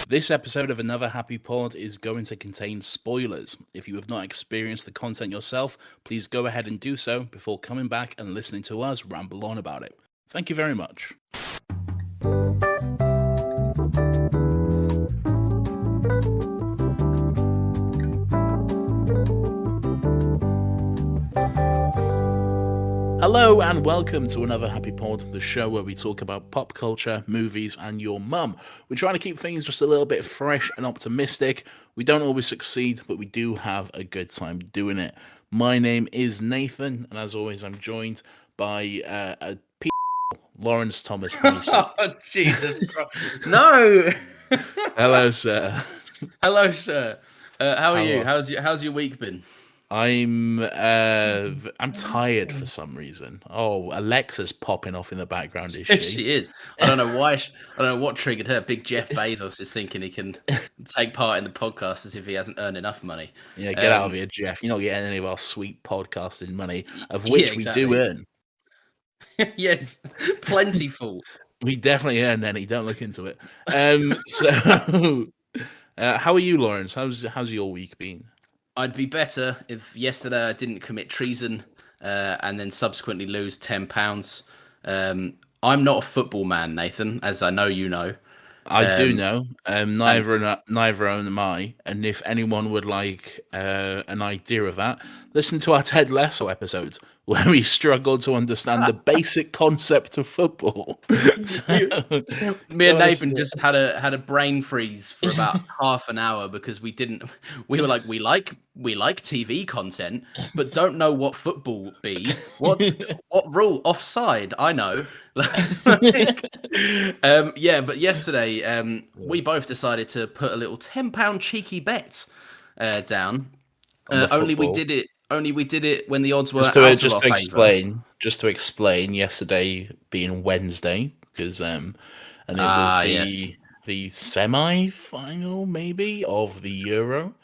This episode of Another Happy Pod is going to contain spoilers. If you have not experienced the content yourself, please go ahead and do so before coming back and listening to us ramble on about it. Thank you very much. Hello and welcome to Another Happy Pod, the show where we talk about pop culture, movies, and your mum. We're trying to keep things just a little bit fresh and optimistic. We don't always succeed, but we do have a good time doing it. My name is Nathan, and as always, I'm joined by Lawrence Thomas Mason. Oh, Jesus Christ. No! Hello, sir. Hello, sir. How are you? How's your week been? I'm tired for some reason. Oh, Alexa's popping off in the background, is she? She is. I don't know why. I don't know what triggered her. Big Jeff Bezos is thinking he can take part in the podcast as if he hasn't earned enough money. Yeah, get out of here, Jeff. You're not getting any of our sweet podcasting money, of which we do earn. Yes, plentiful. We definitely earn any. Don't look into it. How are you, Lawrence? How's your week been? I'd be better if yesterday I didn't commit treason and then subsequently lose £10. I'm not a football man, Nathan, as I know you know. I do know. Neither am I. And if anyone would like an idea of that, listen to our Ted Lasso episode where we struggled to understand the basic concept of football. Me and Nathan just had a brain freeze for about half an hour because we were like, we like TV content, but don't know what football be. What rule? Offside? I know. But yesterday we both decided to put a little £10 cheeky bet down. Only we did it when the odds were just to explain. Yesterday being Wednesday, because and it was the semi-final maybe of the Euro.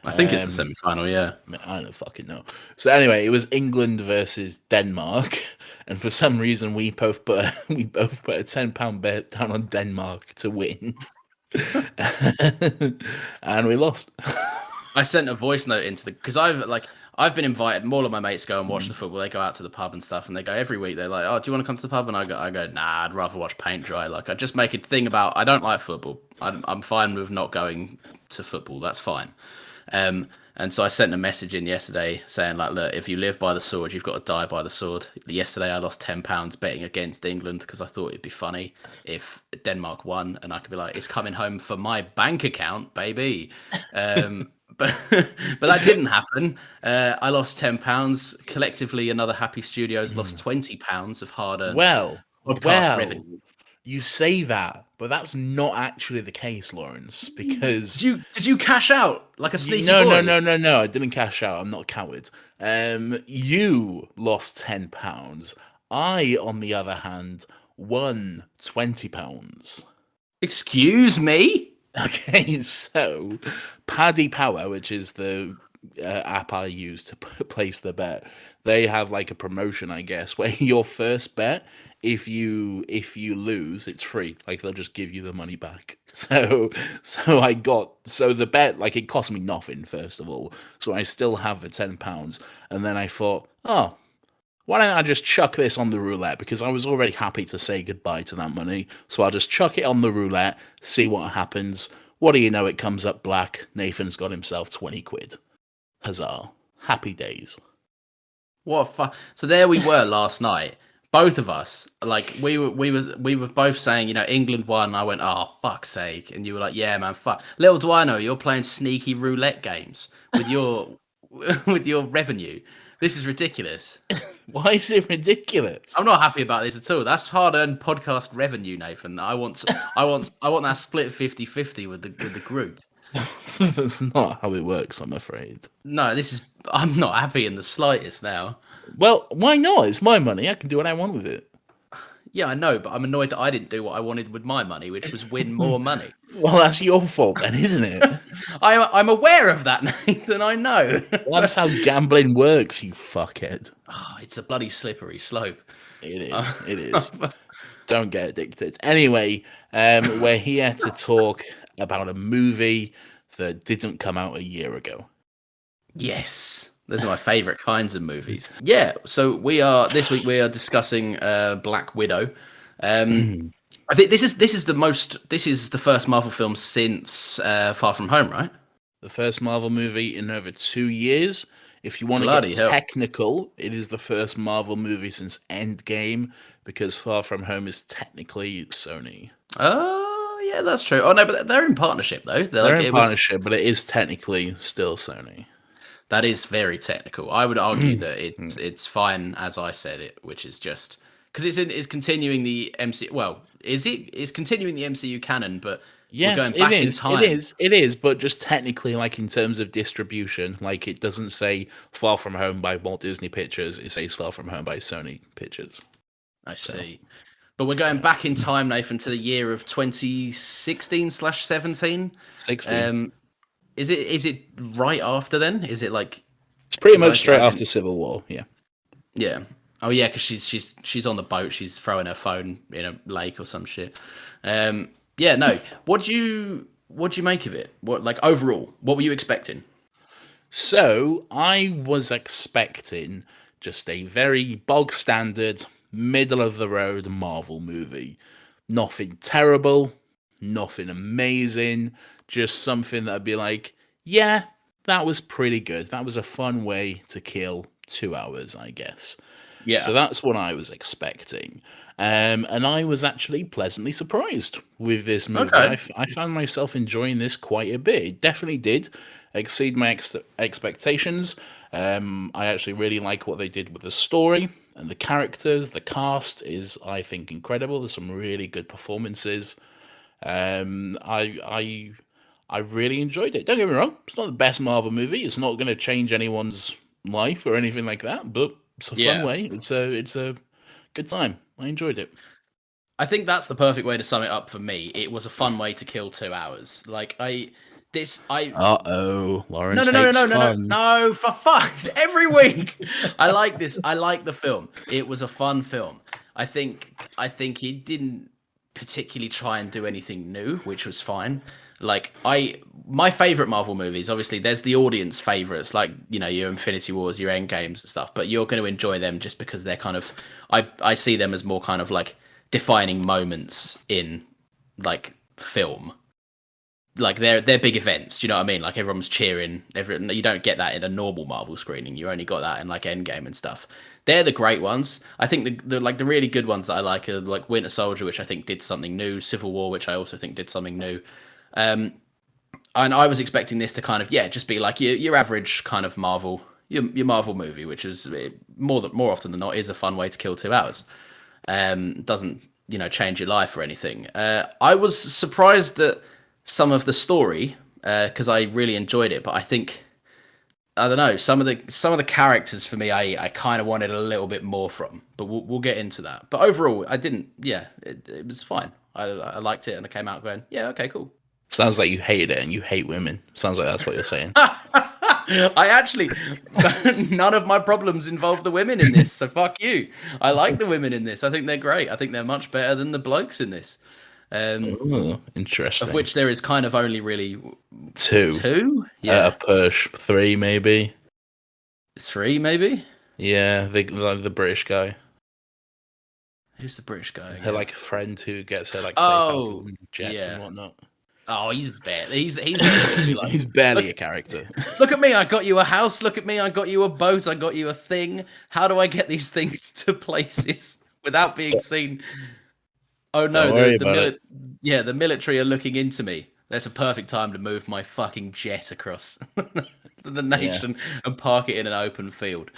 I think it's the semi-final, yeah. I don't fucking know. So anyway, it was England versus Denmark, and for some reason we both put a £10 bet down on Denmark to win, and we lost. I sent a voice note into because I've been invited. All of my mates go and watch the football. They go out to the pub and stuff, and they go every week. They're like, "Oh, do you want to come to the pub?" And I go, "Nah, I'd rather watch paint dry." Like, I just make a thing about I don't like football. I'm fine with not going to football. That's fine. And so I sent a message in yesterday saying, like, look, if you live by the sword, you've got to die by the sword. Yesterday, I lost £10 betting against England because I thought it'd be funny if Denmark won, and I could be like, it's coming home for my bank account, baby. But that didn't happen. I lost £10. Collectively, Another Happy Studios lost £20 of hard-earned podcast revenue. You say that, but that's not actually the case, Lawrence. Because did you cash out like a sneaky boy? No. I didn't cash out. I'm not a coward. You lost £10. I, on the other hand, won £20. Excuse me? Okay, so Paddy Power, which is the app I use to place the bet, they have like a promotion, I guess, where your first bet, if you lose, it's free. Like, they'll just give you the money back. So the bet, like, it cost me nothing, first of all. So I still have the £10. And then I thought, oh, why don't I just chuck this on the roulette? Because I was already happy to say goodbye to that money. So I'll just chuck it on the roulette, see what happens. What do you know? It comes up black. Nathan's got himself 20 quid. Huzzah. Happy days. What fun. So there we were last night. Both of us, like, we were both saying, you know, England won. I went, oh, fuck's sake. And you were like, yeah, man, fuck. Little do I know, you're playing sneaky roulette games with your revenue. This is ridiculous. Why is it ridiculous? I'm not happy about this at all. That's hard-earned podcast revenue, Nathan. I want that split 50-50 with the group. That's not how it works, I'm afraid. No, I'm not happy in the slightest now. Well, why not? It's my money. I can do what I want with it. Yeah, I know, but I'm annoyed that I didn't do what I wanted with my money, which was win more money. Well, that's your fault then, isn't it? I'm aware of that, Nathan, I know. Well, that's how gambling works, you fuckhead. Oh, it's a bloody slippery slope. It is. Don't get addicted. Anyway, we're here to talk about a movie that didn't come out a year ago. Yes. Those are my favorite kinds of movies. Yeah, so this week we are discussing Black Widow. I think this is the first Marvel film since Far From Home, right? The first Marvel movie in over 2 years. If you want to Bloody get hell. technical, it is the first Marvel movie since Endgame, because Far From Home is technically Sony. Oh, yeah, that's true. Oh no, but they're in partnership though. They're in partnership, but it is technically still Sony. That is very technical. I would argue that it's fine as I said it, which is just because it's continuing the MCU. Well, it's continuing the MCU canon, but yes, we're going back in time. It is, but just technically, like in terms of distribution, like it doesn't say Far From Home by Walt Disney Pictures. It says Far From Home by Sony Pictures. I see. But we're going back in time, Nathan, to the year of 2016/17. 16. Is it right after then? Is it like it's pretty much straight after Civil War? Yeah. Yeah. Oh yeah, because she's on the boat. She's throwing her phone in a lake or some shit. Yeah. No. What do you make of it? What, like, overall? What were you expecting? So I was expecting just a very bog standard, middle of the road Marvel movie. Nothing terrible, nothing amazing, just something that'd be like, yeah, that was pretty good. That was a fun way to kill 2 hours, I guess. Yeah. So that's what I was expecting. And I was actually pleasantly surprised with this movie. Okay. I found myself enjoying this quite a bit. It definitely did exceed my expectations. I actually really like what they did with the story and the characters. The cast is, I think, incredible. There's some really good performances. I really enjoyed it. Don't get me wrong; it's not the best Marvel movie. It's not going to change anyone's life or anything like that. But it's a fun way. It's a good time. I enjoyed it. I think that's the perfect way to sum it up for me. It was a fun way to kill 2 hours. Like Lawrence. No, for fuck's every week. I like this. I like the film. It was a fun film. I think he didn't particularly try and do anything new, which was fine. Like my favorite Marvel movies, obviously there's the audience favorites, like, you know, your Infinity Wars, your Endgames and stuff, but you're going to enjoy them just because they're kind of, I see them as more kind of like defining moments in like film. Like they're big events, do you know what I mean? Like everyone's cheering, you don't get that in a normal Marvel screening. You only got that in like Endgame and stuff. They're the great ones. I think the really good ones that I like are like Winter Soldier, which I think did something new, Civil War, which I also think did something new. And I was expecting this to kind of, just be like your average kind of Marvel, your Marvel movie, which is more often than not is a fun way to kill 2 hours. Doesn't, you know, change your life or anything. I was surprised at some of the story because I really enjoyed it, but I think, I don't know, some of the characters for me, I kind of wanted a little bit more from, but we'll get into that. But overall, I didn't. Yeah, it was fine. I liked it, and I came out going, yeah, okay, cool. Sounds like you hate it and you hate women. Sounds like that's what you're saying. I actually, none of my problems involve the women in this, so fuck you. I like the women in this. I think they're great. I think they're much better than the blokes in this. Interesting. Of which there is kind of only really two. Yeah, a push 3 maybe. 3 maybe. Yeah, the British guy. Who's the British guy? Her like friend who gets her like safe out of jets and whatnot. Oh, he's barely. He's barely a character. Look at me! I got you a house. Look at me! I got you a boat. I got you a thing. How do I get these things to places without being seen? Oh no! The military are looking into me. That's a perfect time to move my fucking jet across the nation and park it in an open field.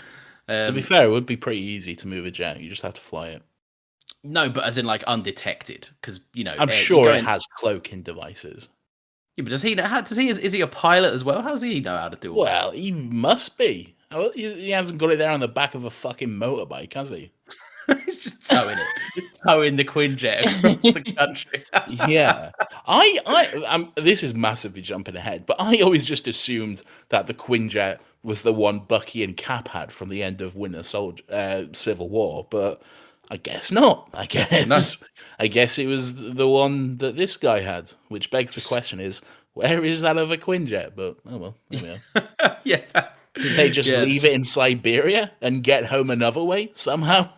To be fair, it would be pretty easy to move a jet. You just have to fly it. No, but as in like undetected, because you know. I'm sure it has cloaking devices. Yeah, but does he know how? Is he a pilot as well? How does he know how to do all that? Well, he must be. He hasn't got it there on the back of a fucking motorbike, has he? He's just towing the Quinjet across the country. Yeah, this is massively jumping ahead, but I always just assumed that the Quinjet was the one Bucky and Cap had from the end of Winter Soldier, Civil War. But I guess not. I No. guess I guess it was the one that this guy had, which begs the question: is where is that other Quinjet? But oh well, there we are. Yeah. Did they just Yeah. leave it in Siberia and get home another way somehow?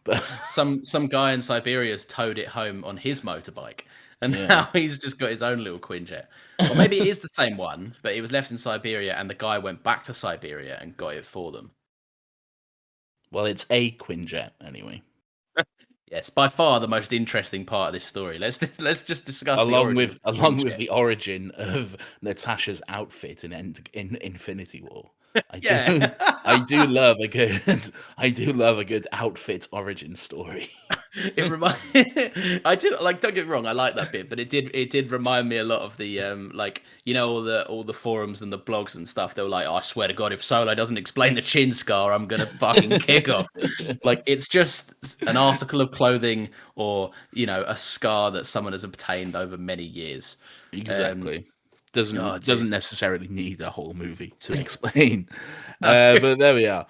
But Some guy in Siberia's towed it home on his motorbike, and yeah, now he's just got his own little Quinjet. Or maybe it is the same one, but it was left in Siberia, and the guy went back to Siberia and got it for them. well, it's a Quinjet anyway. Yes, by far the most interesting part of this story. Let's just discuss the Along origin with of the along with Quinjet. the origin of Natasha's outfit in Infinity War. I do Yeah. I do love a good I do love a good outfit origin story. It remind I did like don't get me wrong, I like that bit, but it did remind me a lot of the like all the forums and the blogs and stuff. They were like, oh, I swear to God, if Solo doesn't explain the chin scar, I'm gonna fucking kick off. Like it's just an article of clothing or a scar that someone has obtained over many years. Exactly. Oh Doesn't jeez. necessarily need a whole movie to explain. But there we are.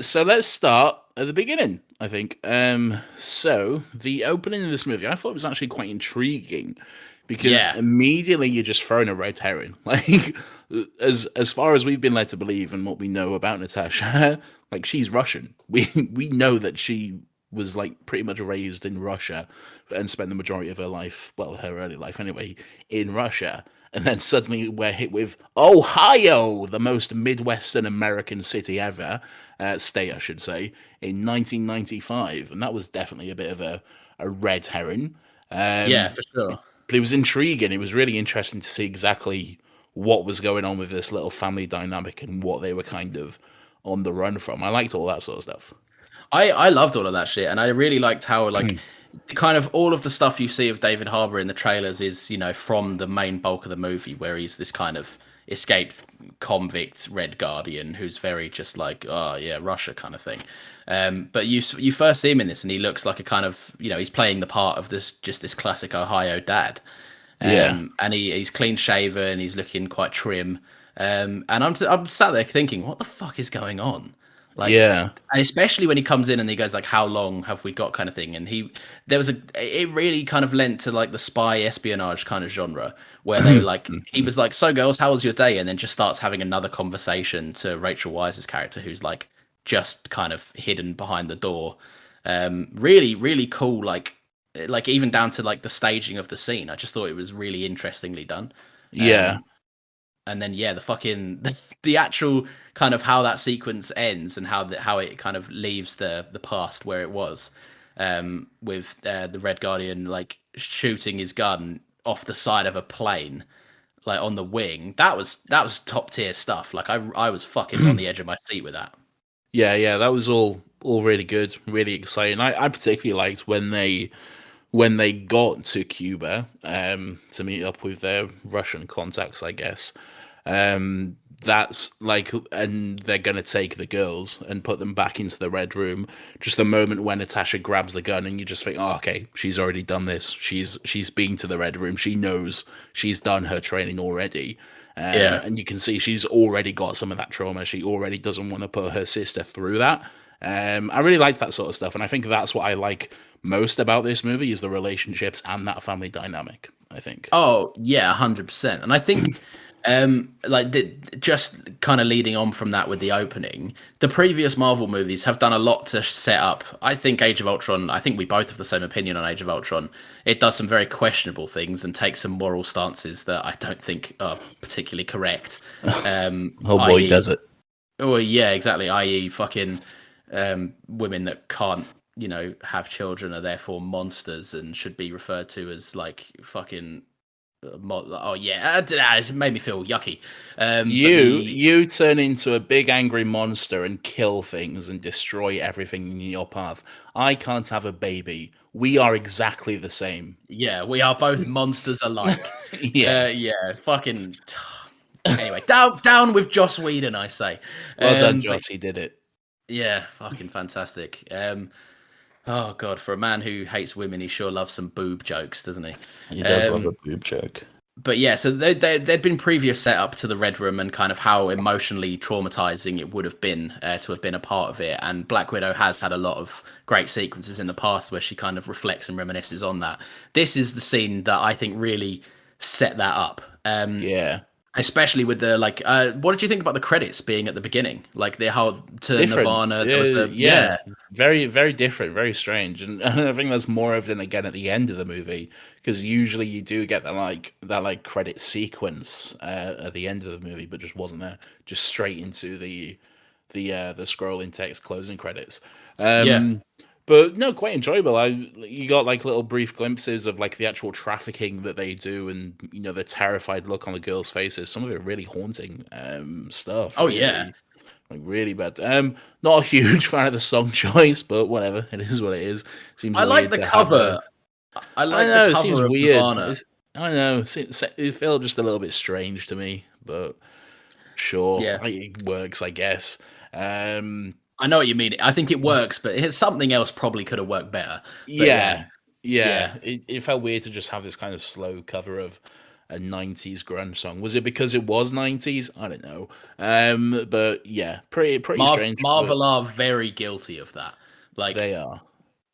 So let's start at the beginning, I think. So the opening of this movie, I thought was actually quite intriguing because Yeah. immediately you're just throwing a red herring. Like as far as we've been led to believe and what we know about Natasha, like she's Russian. We know that she was like pretty much raised in Russia and spent the majority of her life, well, her early life anyway, in Russia. And then suddenly we're hit with Ohio, the most Midwestern American city ever, state, I should say, in 1995. And that was definitely a bit of a red herring. Yeah, Um, for sure. but it was intriguing. It was really interesting to see exactly what was going on with this little family dynamic and what they were kind of on the run from. I liked all that sort of stuff. I loved all of that shit, and I really liked how like kind of all of the stuff you see of David Harbour in the trailers is from the main bulk of the movie, where he's this kind of escaped convict Red Guardian who's very just like, oh yeah, Russia kind of thing. But you first see him in this, and he looks like a kind of he's playing the part of this classic Ohio dad. Yeah. And he's clean shaven, he's looking quite trim. And I'm sat there thinking, what the fuck is going on? Like, Yeah. and especially when he comes in and he goes like, "How long have we got?" kind of thing. And it really kind of lent to like the spy espionage kind of genre, where they were like, he was like, "So girls, how was your day?" And then just starts having another conversation to Rachel Weisz's character, who's like just kind of hidden behind the door. Really, really cool. Like even down to like the staging of the scene. I just thought it was really interestingly done. Yeah. And then the fucking the actual kind of how that sequence ends and how it kind of leaves the past where it was, with the Red Guardian like shooting his gun off the side of a plane, like on the wing. That was top tier stuff. Like I was fucking on the edge of my seat with that. Yeah, that was all really good, really exciting. I particularly liked when they got to Cuba to meet up with their Russian contacts, I guess. That's like, and they're gonna take the girls and put them back into the Red Room. Just the moment when Natasha grabs the gun, and you just think, oh, okay, she's already done this. She's been to the Red Room. She knows she's done her training already. Yeah. And you can see she's already got some of that trauma. She already doesn't want to put her sister through that. I really liked that sort of stuff, and I think that's what I like most about this movie is the relationships and that family dynamic. I think. Oh yeah, 100%. And I think, just kind of leading on from that with the opening, the previous Marvel movies have done a lot to set up. I think Age of Ultron. I think we both have the same opinion on Age of Ultron. It does some very questionable things and takes some moral stances that I don't think are particularly correct. Oh boy, i.e. does it. Oh yeah, exactly. I.e. fucking women that can't, have children are therefore monsters and should be referred to as like fucking. Oh yeah, it made me feel yucky. You turn into a big angry monster and kill things and destroy everything in your path. I can't have a baby. We are exactly the same. Yeah, we are both monsters alike. Yes. Yeah, fucking. Anyway, down with Joss Whedon, I say. Well done, But Joss. He did it. yeah, fucking fantastic. Oh god, for a man who hates women, he sure loves some boob jokes, doesn't he? He does love a boob joke. but yeah, so there'd been previous setup to the Red Room and kind of how emotionally traumatizing it would have been to have been a part of it. And Black Widow has had a lot of great sequences in the past where she kind of reflects and reminisces on that. This is the scene that I think really set that up. Yeah. Especially with the what did you think about the credits being at the beginning? Like the how to Different. Nirvana, there was the Yeah. Very, very different, very strange. And I think there's more of it again at the end of the movie, because usually you do get that credit sequence at the end of the movie, but just wasn't there. Just straight into the scrolling text closing credits. yeah. But no, quite enjoyable. You got like little brief glimpses of like the actual trafficking that they do, and the terrified look on the girls' faces. Some of it really haunting stuff. Oh yeah. Really, like really bad. Not a huge fan of the song choice, but whatever. It is what it is. Seems I like weird the to have cover. a. I I like the know it seems cover of weird. Nirvana. I don't know. It felt just a little bit strange to me, but sure, Yeah. it works, I guess. Um, I know what you mean. I think it works, but something else probably could have worked better. But Yeah, yeah. yeah. It felt weird to just have this kind of slow cover of a '90s grunge song. Was it because it was '90s? I don't know. But yeah, pretty strange. But Marvel are very guilty of that. Like they are.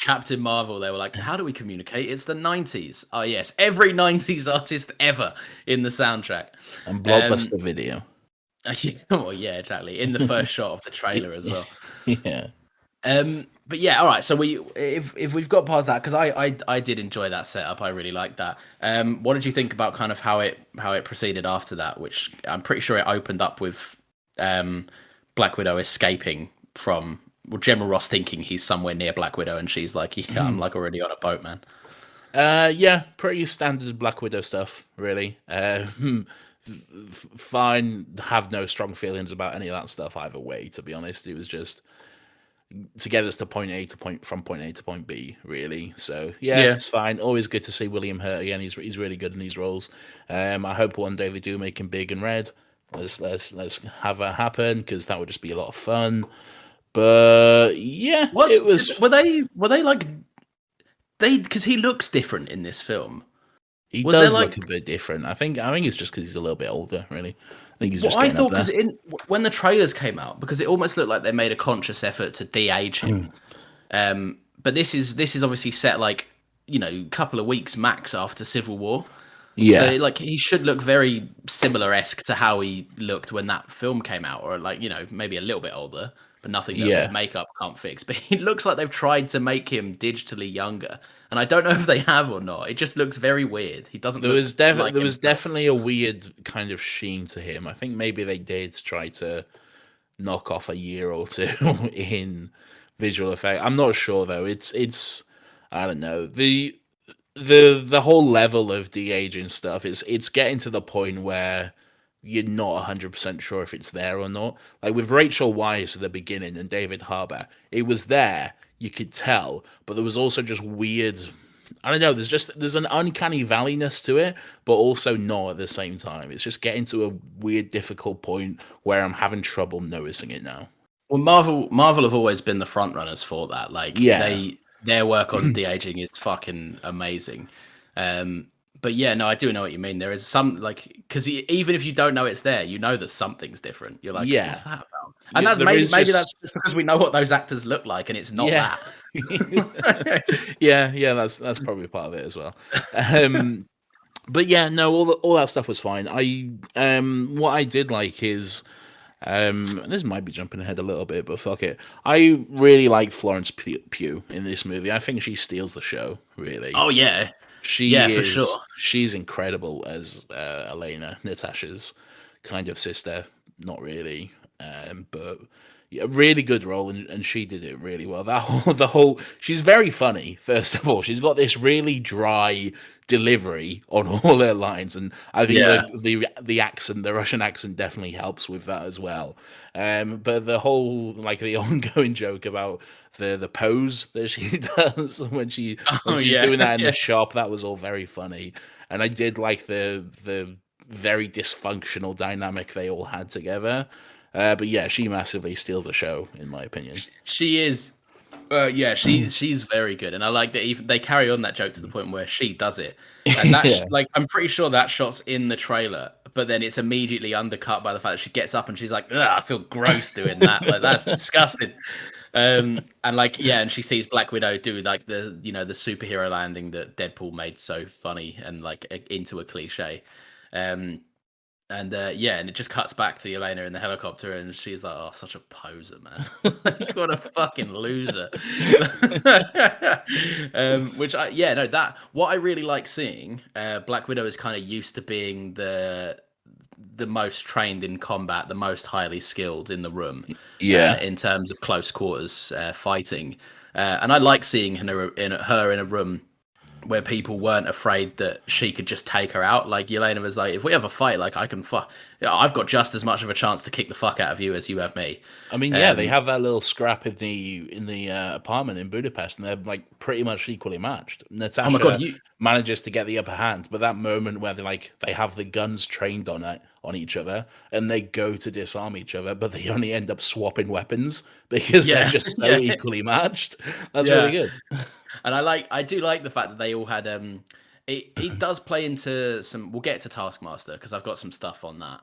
Captain Marvel, they were like, "How do we communicate? It's the '90s." Oh yes, every '90s artist ever in the soundtrack. And Um, Blockbuster Video. well, yeah, exactly. In the first shot of the trailer as well. Yeah. But yeah, all right. So if we've got past that, because I did enjoy that setup. I really liked that. What did you think about kind of how it proceeded after that? Which I'm pretty sure it opened up with Black Widow escaping from Gemma Ross thinking he's somewhere near Black Widow, and she's like, "Yeah, I'm like already on a boat, man." Yeah, pretty standard Black Widow stuff, really. Fine. Have no strong feelings about any of that stuff either way. To be honest, it was just to get us to point A to point A to point B, really. So yeah, Yeah. it's fine. Always good to see William Hurt again. He's really good in these roles. I hope one day they do make him big and red. Let's have that happen, because that would just be a lot of fun. But yeah, it was. Were they like they because he looks different in this film. He Was there does look like a bit different. I think it's just because he's a little bit older. Really, I think he's Well, just I getting up thought because there. in when the trailers came out, because it almost looked like they made a conscious effort to de-age him. But this is obviously set like a couple of weeks max after Civil War, so Yeah, like he should look very similar esque to how he looked when that film came out, or like maybe a little bit older, but nothing that yeah. makeup can't fix. But it looks like they've tried to make him digitally younger, and I don't know if they have or not. It just looks very weird. He doesn't There look was like there was himself. definitely a weird kind of sheen to him. I think maybe they did try to knock off a year or two in visual effect. I'm not sure though. It's I don't know. The whole level of de-aging stuff is it's getting to the point where you're not 100% sure if it's there or not. Like with Rachel Weisz at the beginning and David Harbour, it was there, you could tell, but there was also just weird. I don't know. There's an uncanny valleyness to it, but also not at the same time. It's just getting to a weird, difficult point where I'm having trouble noticing it now. Well, Marvel have always been the front runners for that. Like Yeah, their work on de aging is fucking amazing. But yeah, no, I do know what you mean. There is some like because even if you don't know it's there, you know that something's different. You're like, what's yeah. that about? And that's There is maybe just that's just because we know what those actors look like, and it's not yeah, that. yeah. That's probably part of it as well. Um, but yeah, no, all that stuff was fine. What I did like is this might be jumping ahead a little bit, but fuck it. I really like Florence Pugh in this movie. I think she steals the show. Really, Oh yeah, yeah, she for is. sure. She's incredible as Elena, Natasha's kind of sister. Not really, but yeah, really good role, and she did it really well. She's very funny. First of all, she's got this really dry delivery on all her lines, and I think Yeah. the accent, the Russian accent, definitely helps with that as well. But the whole like the ongoing joke about the pose that she does when Oh she's yeah, doing that in the yeah. shop, that was all very funny, and I did like the very dysfunctional dynamic they all had together. But yeah, she massively steals the show, in my opinion. She is. Yeah, she's very good, and I like that even they carry on that joke to the point where she does it, and Yeah. like I'm pretty sure that shot's in the trailer, but then it's immediately undercut by the fact that she gets up and she's like, "Ugh, I feel gross doing that, like that's disgusting." And like yeah, and she sees Black Widow do like the the superhero landing that Deadpool made so funny and like into a cliche. Um, and yeah, and it just cuts back to Yelena in the helicopter, and she's like, "Oh, such a poser, man! Like, what a fucking loser." Which yeah, no, that what I really like seeing. Black Widow is kind of used to being the most trained in combat, the most highly skilled in the room, Yeah. in terms of close quarters fighting, and I like seeing her in a room where people weren't afraid that she could just take her out. Like Yelena was like, if we have a fight, like I've got just as much of a chance to kick the fuck out of you as you have me. I mean, yeah, they have that little scrap in the apartment in Budapest, and they're like pretty much equally matched. Natasha Oh my god, manages to get the upper hand, but that moment where they have the guns trained on each other, and they go to disarm each other, but they only end up swapping weapons because they're just so equally matched. That's really good. And I do like the fact that they all had it does play into some. We'll get to Taskmaster because I've got some stuff on that.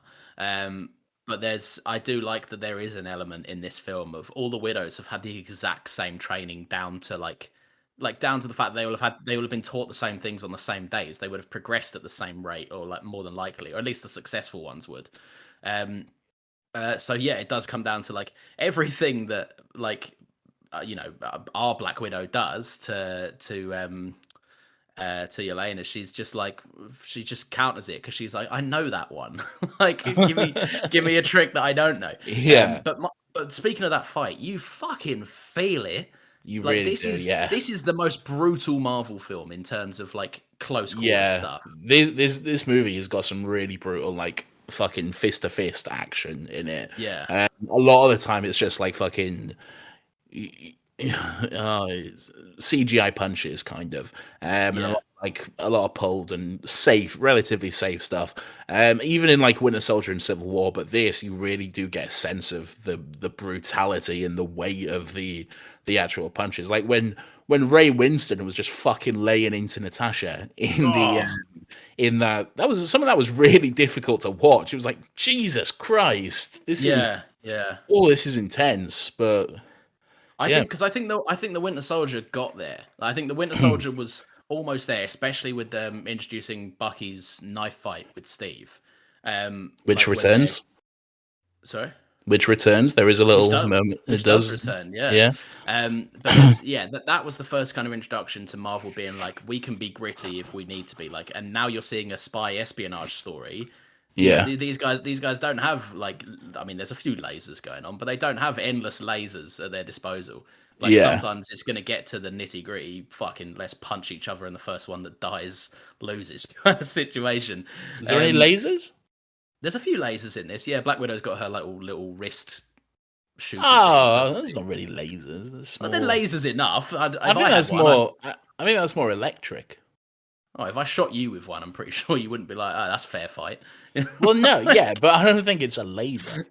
But I do like that there is an element in this film of all the widows have had the exact same training down to down to the fact they will have been taught the same things on the same days. They would have progressed at the same rate, or like more than likely, or at least the successful ones would. So yeah, it does come down to like everything that our Black Widow does to Yelena. She's just like she just counters it because she's like, I know that one. Like give me a trick that I don't know. Yeah. But speaking of that fight, you fucking feel it. You Like really do, yeah. This is the most brutal Marvel film in terms of like close quarter stuff. This movie has got some really brutal like fucking fist to fist action in it. Yeah. A lot of the time it's just like fucking CGI punches, kind of, and a lot of pulled and relatively safe stuff. Even in like Winter Soldier and Civil War, but this you really do get a sense of the brutality and the weight of the actual punches. Like when Ray Winston was just fucking laying into Natasha in that was some of that was really difficult to watch. It was like, Jesus Christ, this is intense, but. I think the Winter Soldier got there. I think the Winter Soldier was almost there, especially with them introducing Bucky's knife fight with Steve. Which returns. Sorry? Which returns. There is a little moment. It does return, yes. Yeah. But that was the first kind of introduction to Marvel being like, we can be gritty if we need to be. Like, and now you're seeing a spy espionage story. Yeah, these guys don't have like. I mean, there's a few lasers going on, but they don't have endless lasers at their disposal. Like sometimes it's going to get to the nitty gritty. Fucking let's punch each other, and the first one that dies loses kind of situation. Is there any lasers? There's a few lasers in this. Yeah, Black Widow's got her little wrist shooters. Oh, that's not really lasers. Well, they're lasers enough. I think that's more. I think that's more electric. Oh, if I shot you with one, I'm pretty sure you wouldn't be like, "Oh, that's fair fight." Well, no, yeah, but I don't think it's a laser.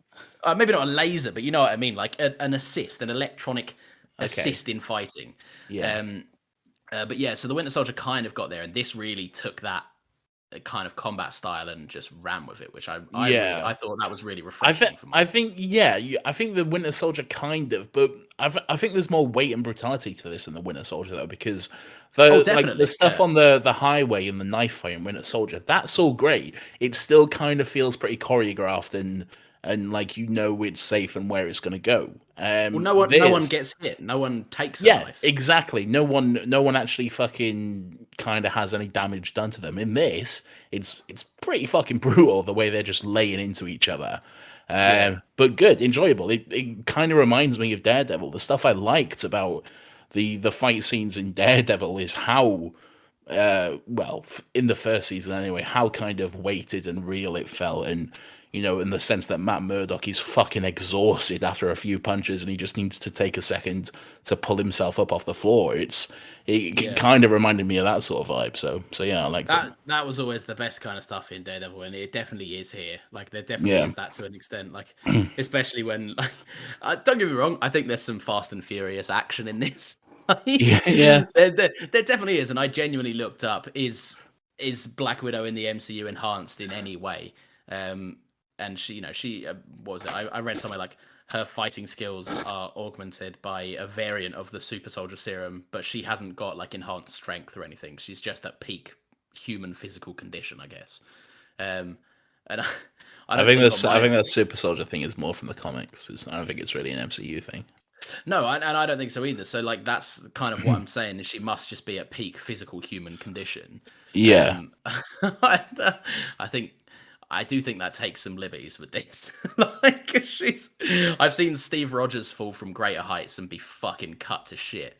Maybe not a laser, but you know what I mean, like an assist, an electronic assist in fighting. Yeah. But yeah, so the Winter Soldier kind of got there, and this really took that kind of combat style and just ran with it, which I thought that was really refreshing. I think the Winter Soldier kind of, but I think there's more weight and brutality to this than the Winter Soldier though, because the stuff on the highway and the knife fight in Winter Soldier, that's all great. It still kind of feels pretty choreographed and like it's safe and where it's going to go. Well, no one gets hit. No one takes a knife. Exactly. No one actually fucking kind of has any damage done to them. In this, it's pretty fucking brutal the way they're just laying into each other. But good, enjoyable. It kind of reminds me of Daredevil. The stuff I liked about the fight scenes in Daredevil is how in the first season anyway, how kind of weighted and real it felt, and in the sense that Matt Murdock is fucking exhausted after a few punches and he just needs to take a second to pull himself up off the floor. It kind of reminded me of that sort of vibe. So yeah, I liked it. That was always the best kind of stuff in Daredevil, and it definitely is here. Like there definitely is that to an extent. Like especially when, like, don't get me wrong, I think there's some Fast and Furious action in this. Yeah. There definitely is, and I genuinely looked up is Black Widow in the MCU enhanced in any way? And she, what was it? I read somewhere like her fighting skills are augmented by a variant of the super soldier serum, but she hasn't got like enhanced strength or anything. She's just at peak human physical condition, I guess. And I think that super soldier thing is more from the comics. I don't think it's really an MCU thing. No, and I don't think so either. So like that's kind of what I'm saying is she must just be at peak physical human condition. Yeah. I do think that takes some liberties with this. Like I've seen Steve Rogers fall from greater heights and be fucking cut to shit.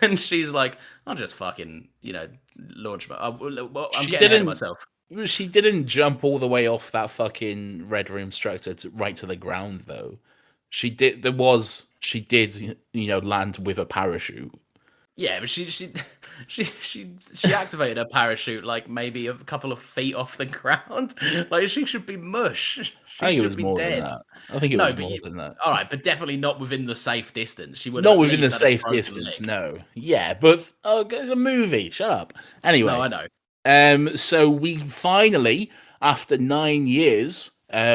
And she's like, I'll just fucking, launch my. I'm getting ahead of myself. She didn't jump all the way off that fucking Red Room structure right to the ground, though. She did. She did, land with a parachute. Yeah, but she activated her parachute like maybe a couple of feet off the ground. Like she should be mush. I think it was more than that. I think it was more than that. All right, but definitely not within the safe distance. She would not within the safe distance. No. Yeah, but it's a movie. Shut up. Anyway, no, I know. So we finally, after 9 years,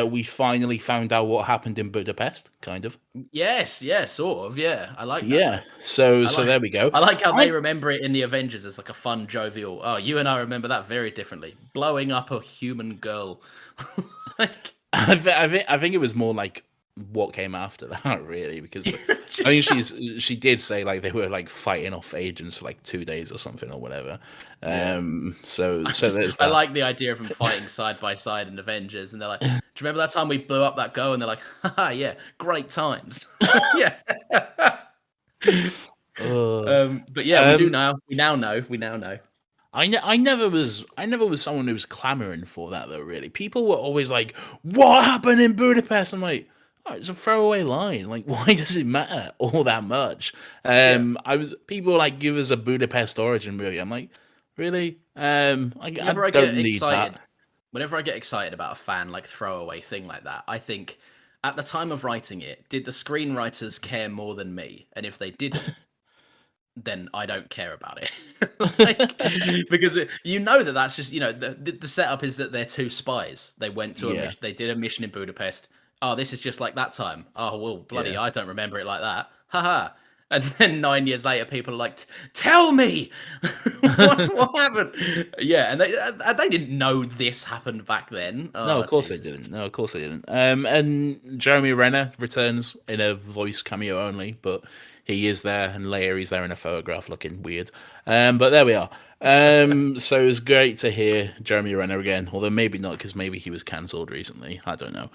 we finally found out what happened in Budapest, kind of. Yes, sort of. Yeah, I like that. Yeah, so there we go. I like how they remember it in the Avengers as like a fun, jovial. Oh, you and I remember that very differently. Blowing up a human girl. I think it was more like what came after that, really, because I think she did say like they were like fighting off agents for like 2 days or something or whatever. So there's that. I like the idea of them fighting side by side in Avengers, and they're like, "Do you remember that time we blew up that girl?" And they're like, "Haha, yeah, great times." Yeah. But yeah, we do now. We now know. I never was someone who was clamoring for that though. Really, people were always like, "What happened in Budapest?" I'm like, "Oh, it's a throwaway line. Like, why does it matter all that much?" People like give us a Budapest origin movie. I'm like, really? I don't need that. Whenever I get excited about a fan like throwaway thing like that, I think at the time of writing it, did the screenwriters care more than me? And if they didn't, then I don't care about it. Because that's just the setup is that they're two spies. They went to they did a mission in Budapest. Oh, this is just like that time. Oh well, bloody, I don't remember it like that. Haha. And then 9 years later, people are like, "Tell me what happened." Yeah, and they didn't know this happened back then. No, of course they didn't. No, of course they didn't. And Jeremy Renner returns in a voice cameo only, but he is there, and later he's there in a photograph looking weird. But there we are. So it's great to hear Jeremy Renner again, although maybe not, because maybe he was cancelled recently. I don't know.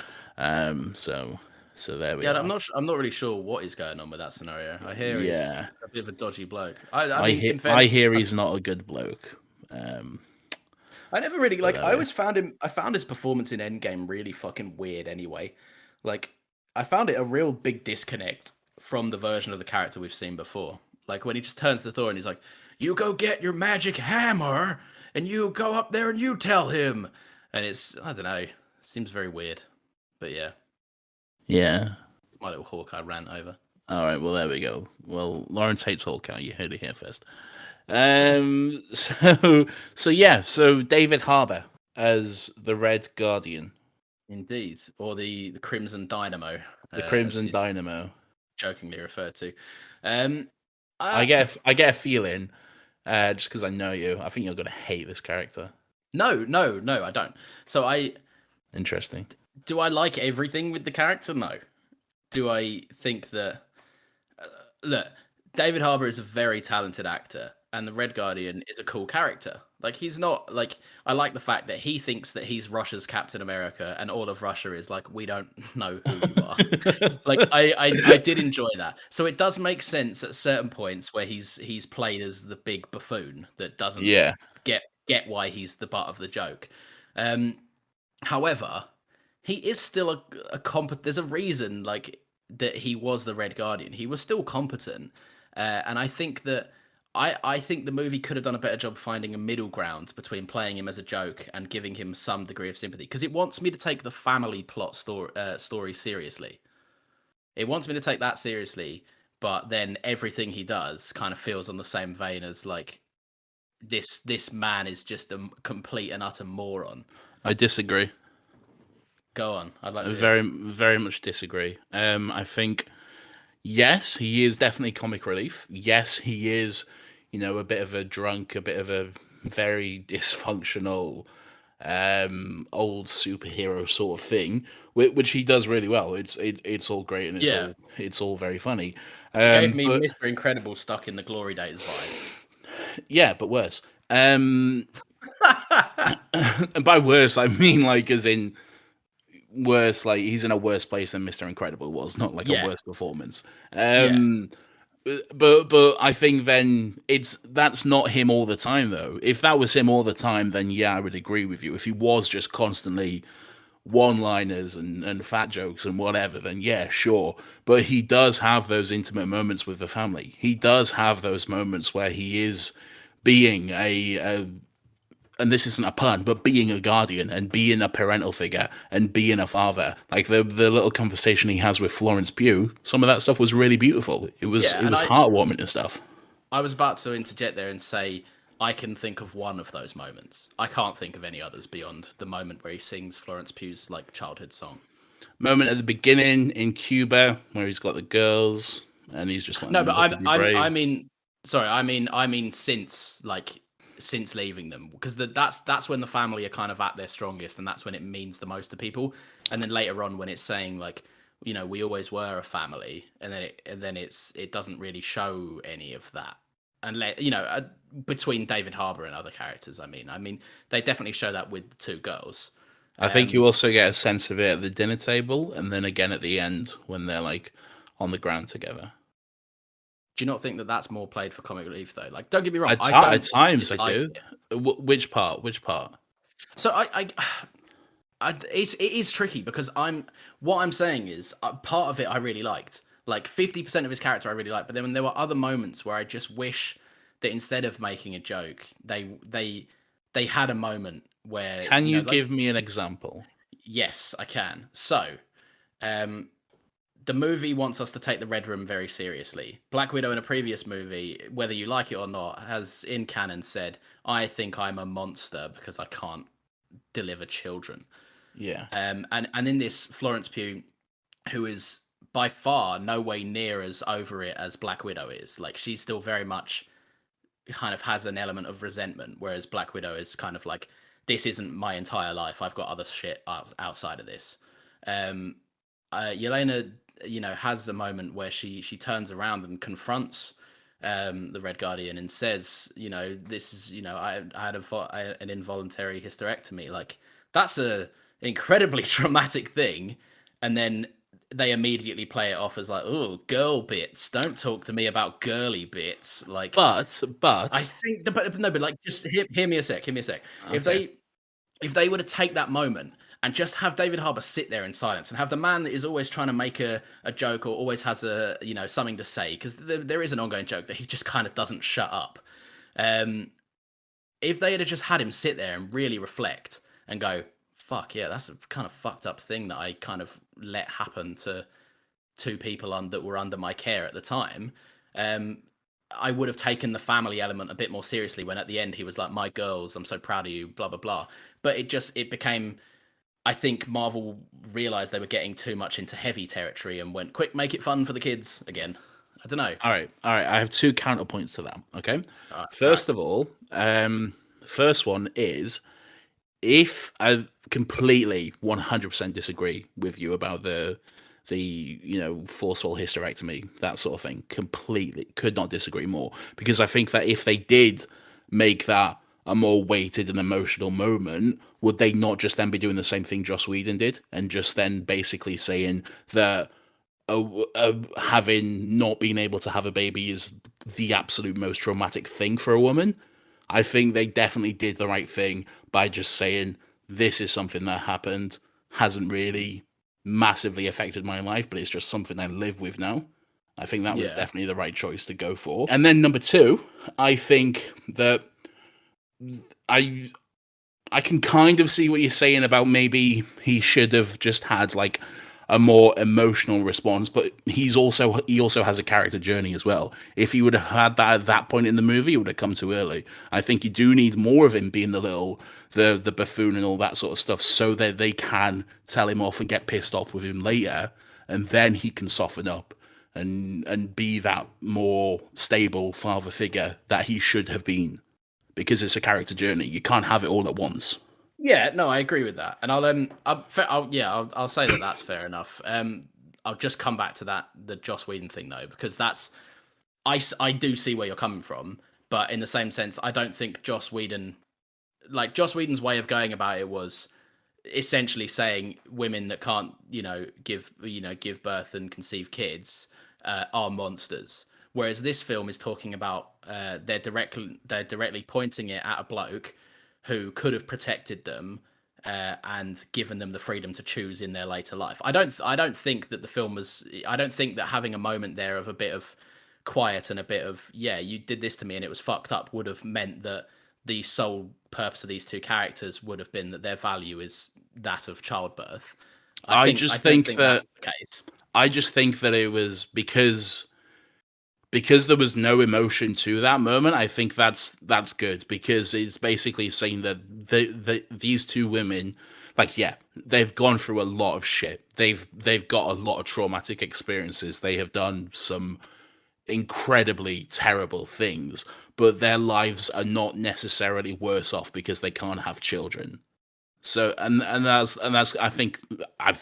So there we are. Yeah, I'm not really sure what is going on with that scenario. I hear he's a bit of a dodgy bloke. I hear he's not a good bloke. I never really I always found his performance in Endgame really fucking weird anyway. Like I found it a real big disconnect from the version of the character we've seen before. Like when he just turns to Thor and he's like, "You go get your magic hammer and you go up there and you tell him." And I don't know, seems very weird. But yeah. Yeah. My little Hawkeye rant over. All right, well there we go. Well, Lawrence hates Hawkeye. You heard it here first. So David Harbour as the Red Guardian. Indeed, or the Crimson Dynamo. The Crimson Dynamo, jokingly referred to. I get a feeling, just because I know you, I think you're gonna hate this character. No, I don't. So Interesting. Do I like everything with the character? No. Do I think that... look, David Harbour is a very talented actor, and the Red Guardian is a cool character. Like, he's not... Like, I like the fact that he thinks that he's Russia's Captain America, and all of Russia is like, we don't know who you are. Like, I did enjoy that. So it does make sense at certain points where he's played as the big buffoon that doesn't get why he's the butt of the joke. However... he is still a competent. There's a reason like that he was the Red Guardian. He was still competent, and I think that I think the movie could have done a better job finding a middle ground between playing him as a joke and giving him some degree of sympathy, because it wants me to take the family plot story seriously. It wants me to take that seriously, but then everything he does kind of feels on the same vein as like this man is just a complete and utter moron. I disagree. Go on. I'd like I to hear. very much disagree. I think yes, he is definitely comic relief. Yes, he is, a bit of a drunk, a bit of a very dysfunctional old superhero sort of thing, which he does really well. It's all great and Yeah. it's all very funny. It gave me But Mr. Incredible stuck in the Glory Days vibe. yeah, but worse. And by worse, I mean like as in worse, like he's in a worse place than Mr. Incredible was, not like a Yeah. worse performance. Yeah. But I think then that's not him all the time though. If that was him all the time, then yeah, I would agree with you. If he was just constantly one-liners and fat jokes and whatever, then yeah, sure. But he does have those intimate moments with the family. He does have those moments where he is being a and this isn't a pun, but being a guardian and being a parental figure and being a father. Like the little conversation he has with Florence Pugh, some of that stuff was really beautiful. It was Yeah. it And was heartwarming and stuff. I was about to interject there and say I can think of one of those moments. I can't think of any others beyond the moment where he sings Florence Pugh's like childhood song. Moment at the beginning in Cuba where he's got the girls and he's just like, No, but "Remember to be brave." I mean, sorry, I mean since leaving them, because that's when the family are kind of at their strongest, and that's when it means the most to people. And then later on, when it's saying like, we always were a family, and then it doesn't really show any of that, unless between David Harbour and other characters. I mean, they definitely show that with the two girls. I think you also get a sense of it at the dinner table and then again at the end when they're like on the ground together. Do you not think that that's more played for comic relief though? Like, don't get me wrong, At, I ti- don't at times I dislike do. it. Which part? Which part? So it is tricky because what I'm saying is part of it I really liked. Like 50% of his character I really liked, but then there were other moments where I just wish that instead of making a joke, they had a moment where Can you like, give me an example? yes, I can. So, the movie wants us to take the Red Room very seriously. Black Widow in a previous movie, whether you like it or not, has in canon said, "I think I'm a monster because I can't deliver children." Yeah. And in this, Florence Pugh, who is by far no way near as over it as Black Widow is, like she's still very much kind of has an element of resentment, whereas Black Widow is kind of like, this isn't my entire life. I've got other shit outside of this. Yelena, has the moment where she turns around and confronts the Red Guardian and says, this is, I had an involuntary hysterectomy. Like that's a incredibly traumatic thing, and then they immediately play it off as like, oh, girl bits. Don't talk to me about girly bits. Like, But I think, but like, just hear me a sec. Hear me a sec. okay. If they were to take that moment and just have David Harbour sit there in silence and have the man that is always trying to make a joke or always has something to say, because there is an ongoing joke that he just kind of doesn't shut up. If they had just had him sit there and really reflect and go, fuck yeah, that's a kind of fucked up thing that I kind of let happen to two people that were under my care at the time. I would have taken the family element a bit more seriously when at the end he was like, my girls, I'm so proud of you, blah, blah, blah. But it became, I think Marvel realized they were getting too much into heavy territory and went, quick, make it fun for the kids again. I don't know. All right. I have two counterpoints to that. Okay. First Of all, the first one is, if I completely 100% disagree with you about the forceful hysterectomy, that sort of thing, completely could not disagree more, because I think that if they did make that a more weighted and emotional moment, would they not just then be doing the same thing Joss Whedon did and just then basically saying that having not been able to have a baby is the absolute most traumatic thing for a woman? I think they definitely did the right thing by just saying, this is something that happened. hasn't really massively affected my life, but it's just something I live with now. I think that was definitely the right choice to go for. And then number two, I think that I I can kind of see what you're saying about maybe he should have just had like a more emotional response, but he also has a character journey as well. If he would have had that at that point in the movie, it would have come too early. I think you do need more of him being the buffoon and all that sort of stuff, so that they can tell him off and get pissed off with him later, and then he can soften up and be that more stable father figure that he should have been, because it's a character journey. You can't have it all at once. Yeah, no, I agree with that, and I'll say that that's fair enough. I'll just come back to the Joss Whedon thing though, because I do see where you're coming from, but in the same sense, I don't think Joss Whedon's way of going about it was essentially saying women that can't, give birth and conceive kids are monsters. Whereas this film is talking about they're directly pointing it at a bloke who could have protected them and given them the freedom to choose in their later life. I don't think that the film was. I don't think that having a moment there of a bit of quiet and a bit of you did this to me and it was fucked up would have meant that the sole purpose of these two characters would have been that their value is that of childbirth. I just think that that's the case. I just think that it was because there was no emotion to that moment. I think that's good, because it's basically saying that these two women, they've gone through a lot of shit. They've got a lot of traumatic experiences. They have done some incredibly terrible things, but their lives are not necessarily worse off because they can't have children. So and that's I think I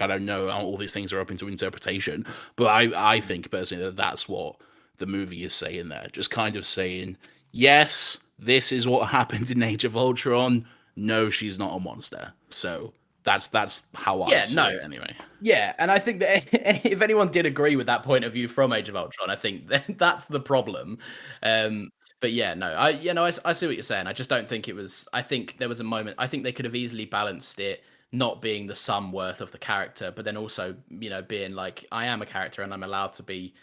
don't know, all these things are open to interpretation, but I think personally that that's what the movie is saying there. Just kind of saying, yes, this is what happened in Age of Ultron. No, she's not a monster. So that's how I see it anyway. Yeah, and I think that if anyone did agree with that point of view from Age of Ultron, I think that's the problem. But yeah, no, I see what you're saying. I just don't think it was. I think there was a moment. I think they could have easily balanced it, not being the sum worth of the character, but then also, being like, I am a character and I'm allowed to be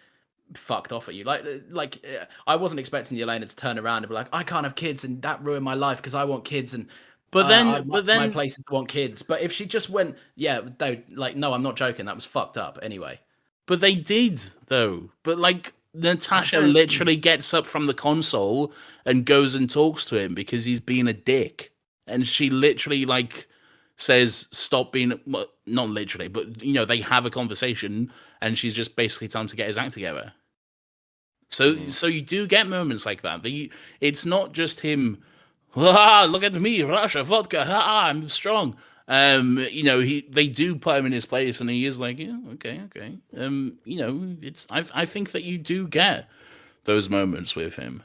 fucked off at you. Like I wasn't expecting Yelena to turn around and be like, I can't have kids and that ruined my life because I want kids, and my place is to want kids. But if she just went, no, I'm not joking, that was fucked up anyway. But they did though. But Natasha literally gets up from the console and goes and talks to him because he's being a dick, and she literally says stop being, well, not literally, but they have a conversation and she's just basically telling him to get his act together. So you do get moments like that. It's not just him, look at me, Russia, vodka, I'm strong. They do put him in his place, and he is like, yeah, okay. I think that you do get those moments with him.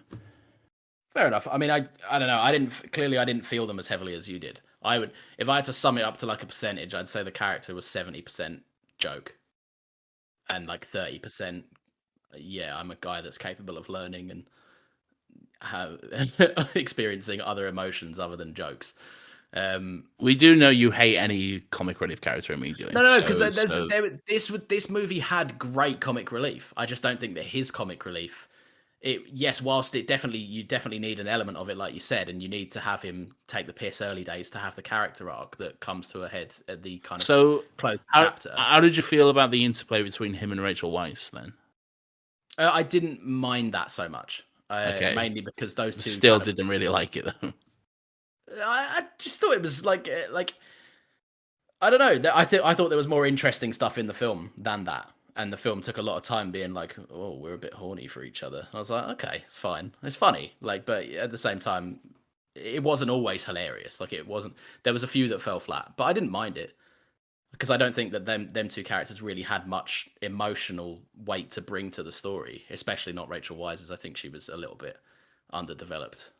Fair enough. I mean, I don't know. I didn't feel them as heavily as you did. I would, if I had to sum it up to a percentage, I'd say the character was 70% joke, and 30%. Yeah, I'm a guy that's capable of learning and experiencing other emotions other than jokes. We do know you hate any comic relief character immediately. No, because this movie had great comic relief. I just don't think that his comic relief. Whilst you definitely need an element of it, like you said, and you need to have him take the piss early days to have the character arc that comes to a head at the kind of close chapter. How did you feel about the interplay between him and Rachel Weisz then? I didn't mind that so much. Okay. Mainly because those two still didn't really like it though. I just thought it was like I don't know. I thought there was more interesting stuff in the film than that. And the film took a lot of time being like, oh, we're a bit horny for each other. I was like, okay, it's fine. It's funny. But at the same time, it wasn't always hilarious. It wasn't. There was a few that fell flat, but I didn't mind it because I don't think that them two characters really had much emotional weight to bring to the story, especially not Rachel Weisz, as I think she was a little bit underdeveloped.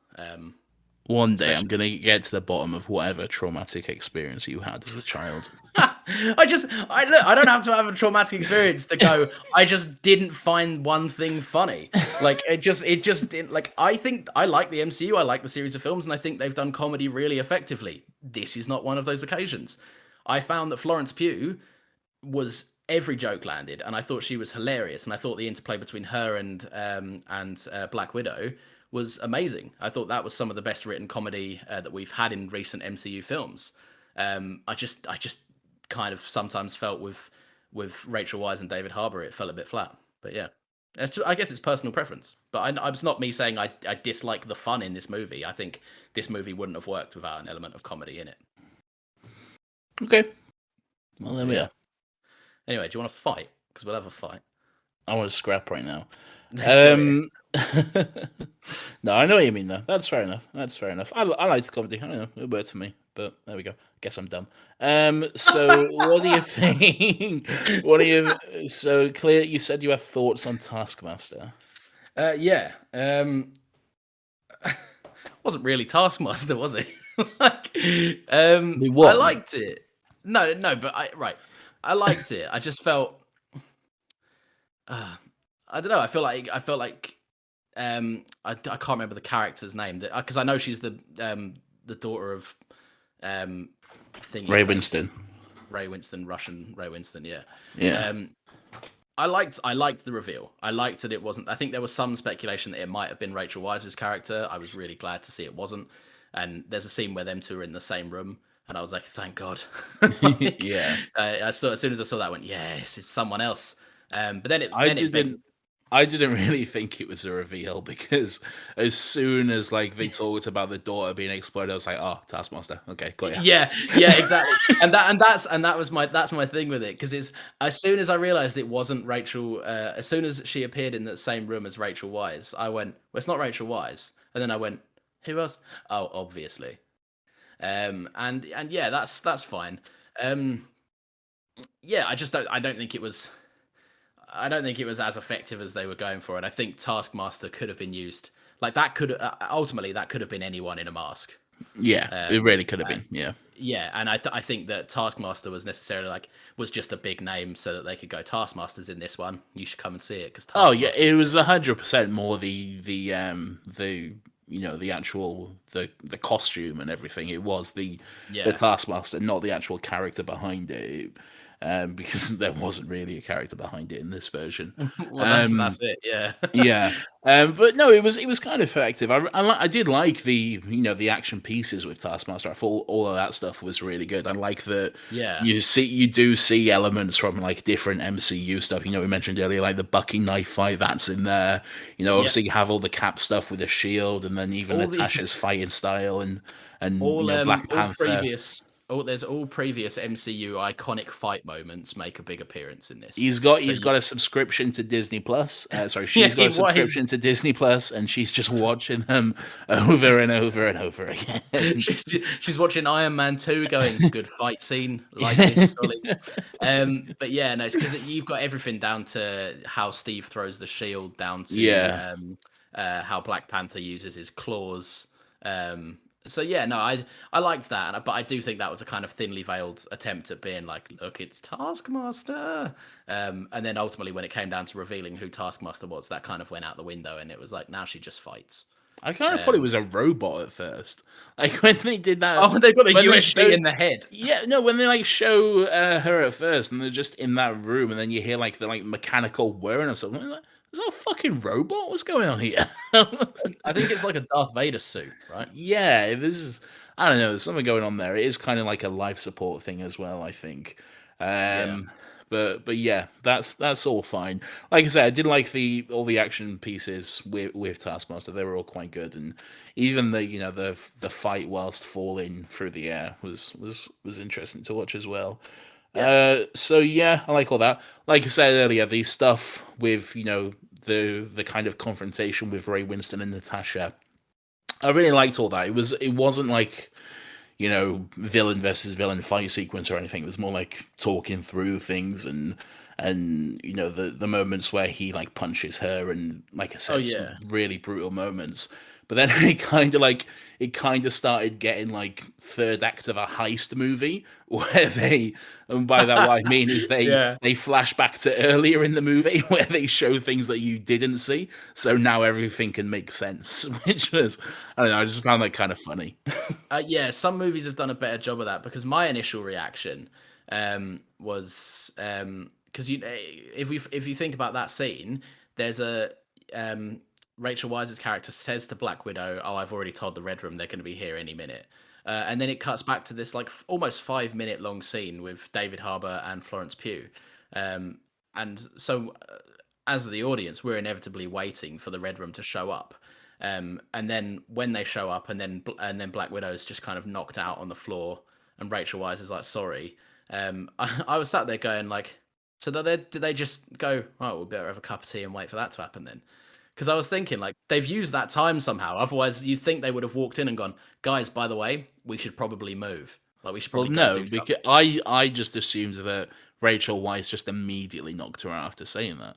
One day I'm going to get to the bottom of whatever traumatic experience you had as a child. I don't have to have a traumatic experience to go, I just didn't find one thing funny. It just didn't, I think I like the MCU, I like the series of films, and I think they've done comedy really effectively. This is not one of those occasions. I found that Florence Pugh was every joke landed, and I thought she was hilarious, and I thought the interplay between her and Black Widow was amazing. I thought that was some of the best written comedy that we've had in recent MCU films. I just kind of sometimes felt with Rachel Weisz and David Harbour, it felt a bit flat. But yeah, I guess it's personal preference. But it's not me saying I dislike the fun in this movie. I think this movie wouldn't have worked without an element of comedy in it. Okay. Well, there we are. Anyway, do you want to fight? Because we'll have a fight. I want to scrap right now. Let's do No, I know what you mean though. That's fair enough. I like the comedy. I don't know, it worked for me. But there we go. Guess I'm dumb. So what do you think? So Claire, you said you have thoughts on Taskmaster. Yeah. Wasn't really Taskmaster, was it? Like, I liked it. No, but I liked it. I just felt, I don't know. I felt like I can't remember the character's name because I know she's the daughter of Ray Winston. Russian Ray Winston. Yeah. Yeah. I liked the reveal. I liked that it wasn't. I think there was some speculation that it might have been Rachel Weisz's character. I was really glad to see it wasn't. And there's a scene where them two are in the same room, and I was like, "Thank God!" Like, yeah. I saw as soon as I saw that, I went, "Yes, it's someone else." But then I didn't really think it was a reveal because as soon as like they talked about the daughter being exploded, I was like, "Oh, Taskmaster, okay, got ya." Yeah, exactly. that was my thing with it because it's as soon as I realized it wasn't Rachel, as soon as she appeared in the same room as Rachel Weisz, I went, "Well, it's not Rachel Weisz," and then I went, "Who else?" Oh, obviously. And yeah, that's fine. Yeah, I don't think it was. I don't think it was as effective as they were going for, and I think Taskmaster could have been used like that. Ultimately that could have been anyone in a mask. Yeah, it really could have been. Yeah, yeah, and I think that Taskmaster was necessarily was just a big name so that they could go Taskmaster's in this one. You should come and see it because it was 100% more the actual the costume and everything. It was the Taskmaster, not the actual character behind it. Because there wasn't really a character behind it in this version. Well, that's it, yeah. Yeah. But no, it was kind of effective. I did like the action pieces with Taskmaster. I thought all of that stuff was really good. I like that. Yeah. You do see elements from like different MCU stuff. We mentioned earlier like the Bucky knife fight that's in there. Obviously you have all the Cap stuff with the shield, and then even Natasha's fighting style and Black Panther. There's all previous MCU iconic fight moments make a big appearance in this. He's got a subscription to Disney Plus. She's got a subscription to Disney Plus, and she's just watching them over and over and over again. she's watching Iron Man 2, going, good fight scene, like this, solid. But yeah, no, it's because you've got everything down to how Steve throws the shield, down to how Black Panther uses his claws. So yeah, no, I liked that, but I do think that was a kind of thinly veiled attempt at being like, look, it's Taskmaster. And then ultimately, when it came down to revealing who Taskmaster was, that kind of went out the window, and it was like, now she just fights. I kind of thought it was a robot at first. Like when they did that. Oh, they've got the USB in the head. Yeah, no, when they like show her at first, and they're just in that room, and then you hear like the mechanical whirring or something. Like, is that a fucking robot? What's going on here? I think it's like a Darth Vader suit, right? Yeah, this is. I don't know. There's something going on there. It is kind of like a life support thing as well, I think. But yeah, that's all fine. Like I said, I did like all the action pieces with Taskmaster. They were all quite good, and even the fight whilst falling through the air was interesting to watch as well. Yeah. So yeah, I like all that. Like I said earlier, the stuff with the kind of confrontation with Ray Winston and Natasha, I really liked all that. It wasn't like villain versus villain fight sequence or anything. It was more like talking through things and the moments where he like punches her and like I said, some really brutal moments. but then it kind of started getting like third act of a heist movie where they, and by that what I mean is Yeah. they flash back to earlier in the movie where they show things that you didn't see, so now everything can make sense, which was, I don't know, I just found that kind of funny. Yeah, some movies have done a better job of that because my initial reaction was because if you think about that scene, there's a Rachel Weisz's character says to Black Widow, "Oh, I've already told the Red Room they're going to be here any minute," and then it cuts back to this like almost 5 minute long scene with David Harbour and Florence Pugh, and so as the audience, we're inevitably waiting for the Red Room to show up. And then when they show up, and then Black Widow's just kind of knocked out on the floor, and Rachel Weisz is like, "Sorry." I was sat there going like, "So did they just go? Oh, we better have a cup of tea and wait for that to happen then?" Because I was thinking like they've used that time somehow. Otherwise, you'd think they would have walked in and gone, "Guys, by the way, we should probably move. Like we should Well, probably go no, do something." because I just assumed that Rachel Weisz just immediately knocked her out after saying that.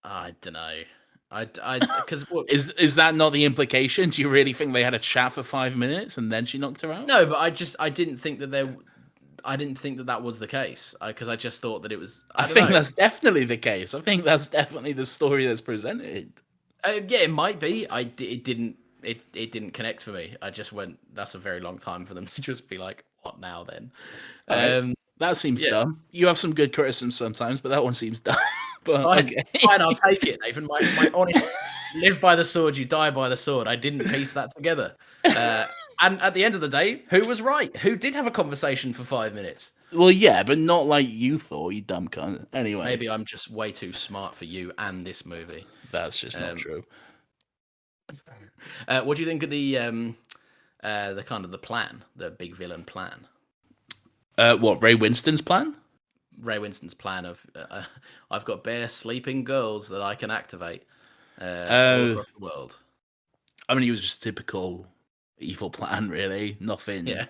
I don't know. Because Is that not the implication? Do you really think they had a chat for 5 minutes and then she knocked her out? no, but I didn't think that I didn't think that that was the case because I just thought that it was. I don't think know. that's definitely the case. I think that's definitely the story that's presented. Yeah, it might be. It didn't connect for me. I just went. That's a very long time for them to just be like, "What now?" Then, Right. That seems yeah. dumb. You have some good criticisms sometimes, but that one seems dumb. But Fine, okay. fine, I'll take it, Nathan. My honest, live by the sword, you die by the sword. I didn't piece that together. And at the end of the day, who was right? Who did have a conversation for 5 minutes? Well, yeah, but not like you thought, you dumb cunt. Anyway, Maybe I'm just way too smart for you and this movie. that's just not true. What do you think of the kind of the plan, the big villain plan? What, Ray Winston's plan? Ray Winston's plan of I've got bare sleeping girls that I can activate all across the world. I mean, it was just typical evil plan, really. Nothing. Yeah.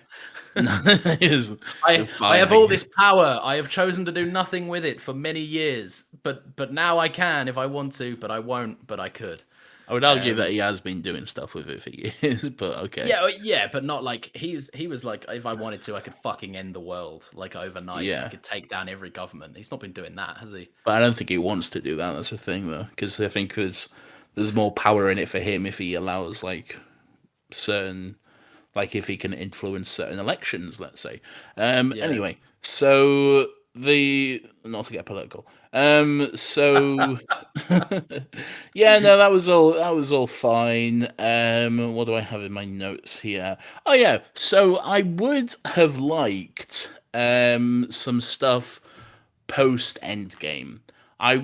I I have all this power. I have chosen to do nothing with it for many years, but now I can if I want to, but I won't, but I could. I would argue that he has been doing stuff with it for years, but okay. Yeah, but not like he was like, if I wanted to, I could fucking end the world like overnight. Yeah. I could take down every government. He's not been doing that, has he? But I don't think he wants to do that. That's the thing, though, because I think there's more power in it for him if he allows like certain, like if he can influence certain elections, let's say. Anyway, so not to get political. So yeah, no, that was all fine. What do I have in my notes here? Oh yeah, so I would have liked some stuff post Endgame.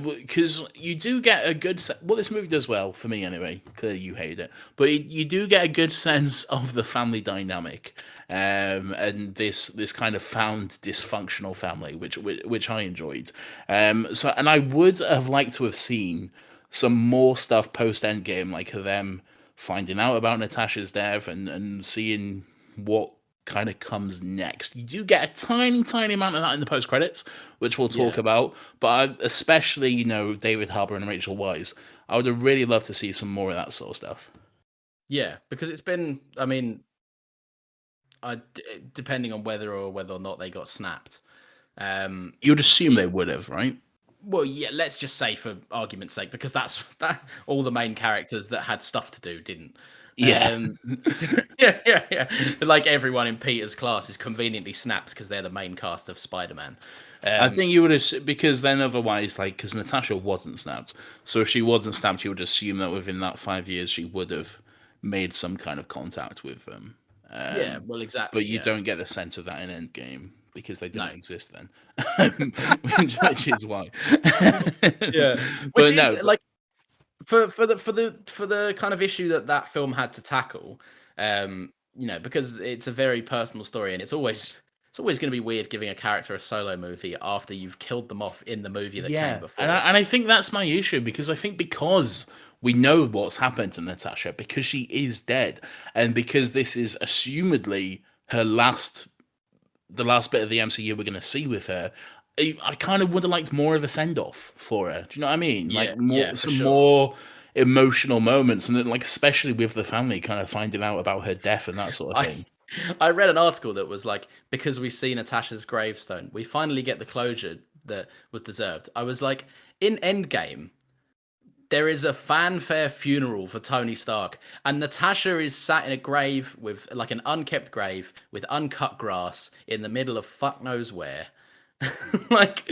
Because you do get a good well, this movie does well for me anyway. Clearly you hate it, but you do get a good sense of the family dynamic, and this kind of found dysfunctional family, which I enjoyed. So, and I would have liked to have seen some more stuff post Endgame, like them finding out about Natasha's death and seeing what kind of comes next. You do get a tiny amount of that in the post credits, which we'll talk about. But especially, David Harbour and Rachel Weisz, I would have really loved to see some more of that sort of stuff. Yeah, because it's been. I mean, depending on whether or not they got snapped. You'd assume they would have, right? Well, yeah. Let's just say, for argument's sake, because that all the main characters that had stuff to do didn't. Yeah. Yeah. Like everyone in Peter's class is conveniently snapped because they're the main cast of Spider-Man. I think you would have, because then otherwise, like, because Natasha wasn't snapped. So if she wasn't snapped, you would assume that within that 5 years, she would have made some kind of contact with them. Yeah, well, exactly. But you don't get the sense of that in Endgame because they didn't exist then, which is why. Yeah, which is like for the kind of issue that film had to tackle. Because it's a very personal story, and it's always going to be weird giving a character a solo movie after you've killed them off in the movie that came before. And I think that's my issue, because I think because we know what's happened to Natasha, because she is dead, and because this is assumedly the last bit of the MCU we're going to see with her, I kind of would have liked more of a send-off for her. Do you know what I mean? Yeah, like more, for some sure. more. emotional moments, and then like especially with the family kind of finding out about her death and that sort of I thing. I read an article that was like, because we see Natasha's gravestone, we finally get the closure that was deserved. I was like, in Endgame, there is a fanfare funeral for Tony Stark, and Natasha is sat in a grave with like an unkept grave with uncut grass in the middle of fuck knows where. Like,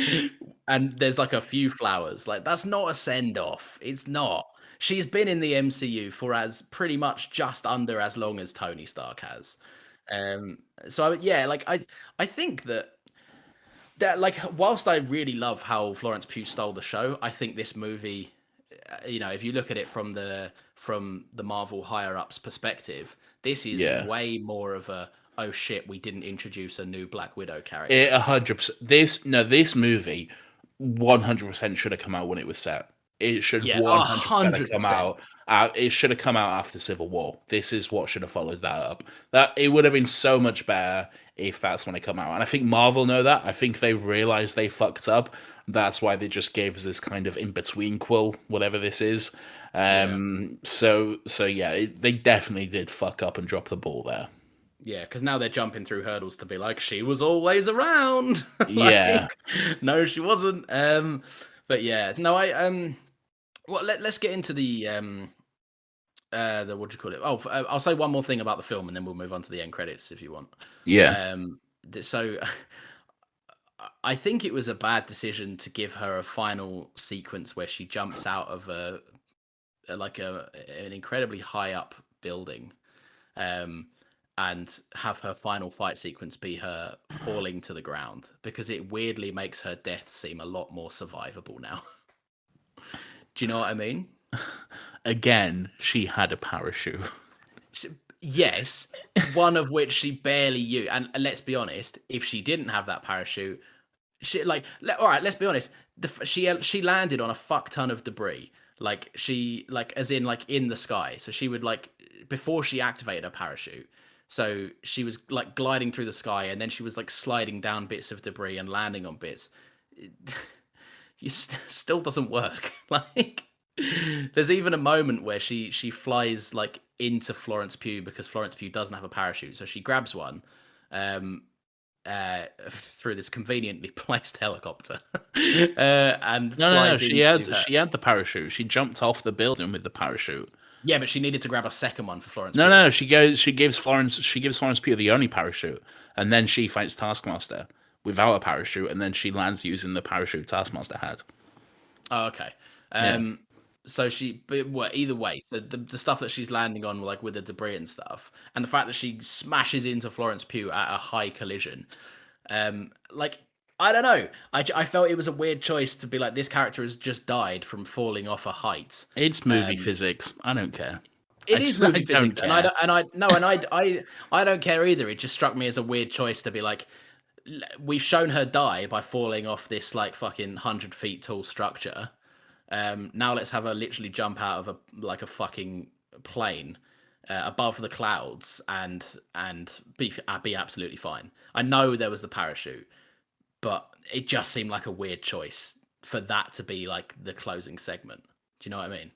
and there's like a few flowers. Like, that's not a send off. It's not. She's been in the MCU for as pretty much just under as long as Tony Stark has. Um, yeah, like I think that like whilst I really love how Florence Pugh stole the show, I think this movie, if you look at it from the Marvel higher ups perspective, this is Yeah. way more of a oh shit, we didn't introduce a new Black Widow character. It 100%. This movie 100% should have come out when it was set. It should Yeah, 100% have come 100%. out. It should have come out after Civil War. This is what should have followed that up. That it would have been so much better if that's when it come out. And I think Marvel know that. I think they realized they fucked up. That's why they just gave us this kind of in between quill, whatever this is. So yeah, they definitely did fuck up and drop the ball there. Yeah, because now they're jumping through hurdles to be like, she was always around. Yeah. No, she wasn't. But yeah, no, well, let's get into the what do you call it? Oh, I'll say one more thing about the film, and then we'll move on to the end credits if you want. Yeah. So I think it was a bad decision to give her a final sequence where she jumps out of an incredibly high up building. And have her final fight sequence be her falling to the ground, because it weirdly makes her death seem a lot more survivable now. Do you know what I mean? Again, she had a parachute. Yes, one of which she barely used. And let's be honest, if she didn't have that parachute, all right, let's be honest. She landed on a fuck ton of debris. As in in the sky. So she would before she activated her parachute. So she was like gliding through the sky, and then she was like sliding down bits of debris and landing on bits. It still doesn't work. There's even a moment where she flies into Florence Pugh, because Florence Pugh doesn't have a parachute, so she grabs one through this conveniently placed helicopter. And no, she had the parachute. She jumped off the building with the parachute. Yeah, but she needed to grab a second one for Florence. No, she gives Florence Pugh the only parachute, and then she fights Taskmaster without a parachute, and then she lands using the parachute Taskmaster had. Oh, okay. So either way, so the stuff that she's landing on, with the debris and stuff, and the fact that she smashes into Florence Pugh at a high collision, I don't know. I felt it was a weird choice to be like, this character has just died from falling off a height. It's movie physics. I don't care. It is movie physics, and I don't care either. It just struck me as a weird choice to be like, we've shown her die by falling off this fucking 100 feet tall structure. Now let's have her literally jump out of a fucking plane above the clouds and be absolutely fine. I know there was the parachute, but it just seemed like a weird choice for that to be the closing segment. Do you know what I mean?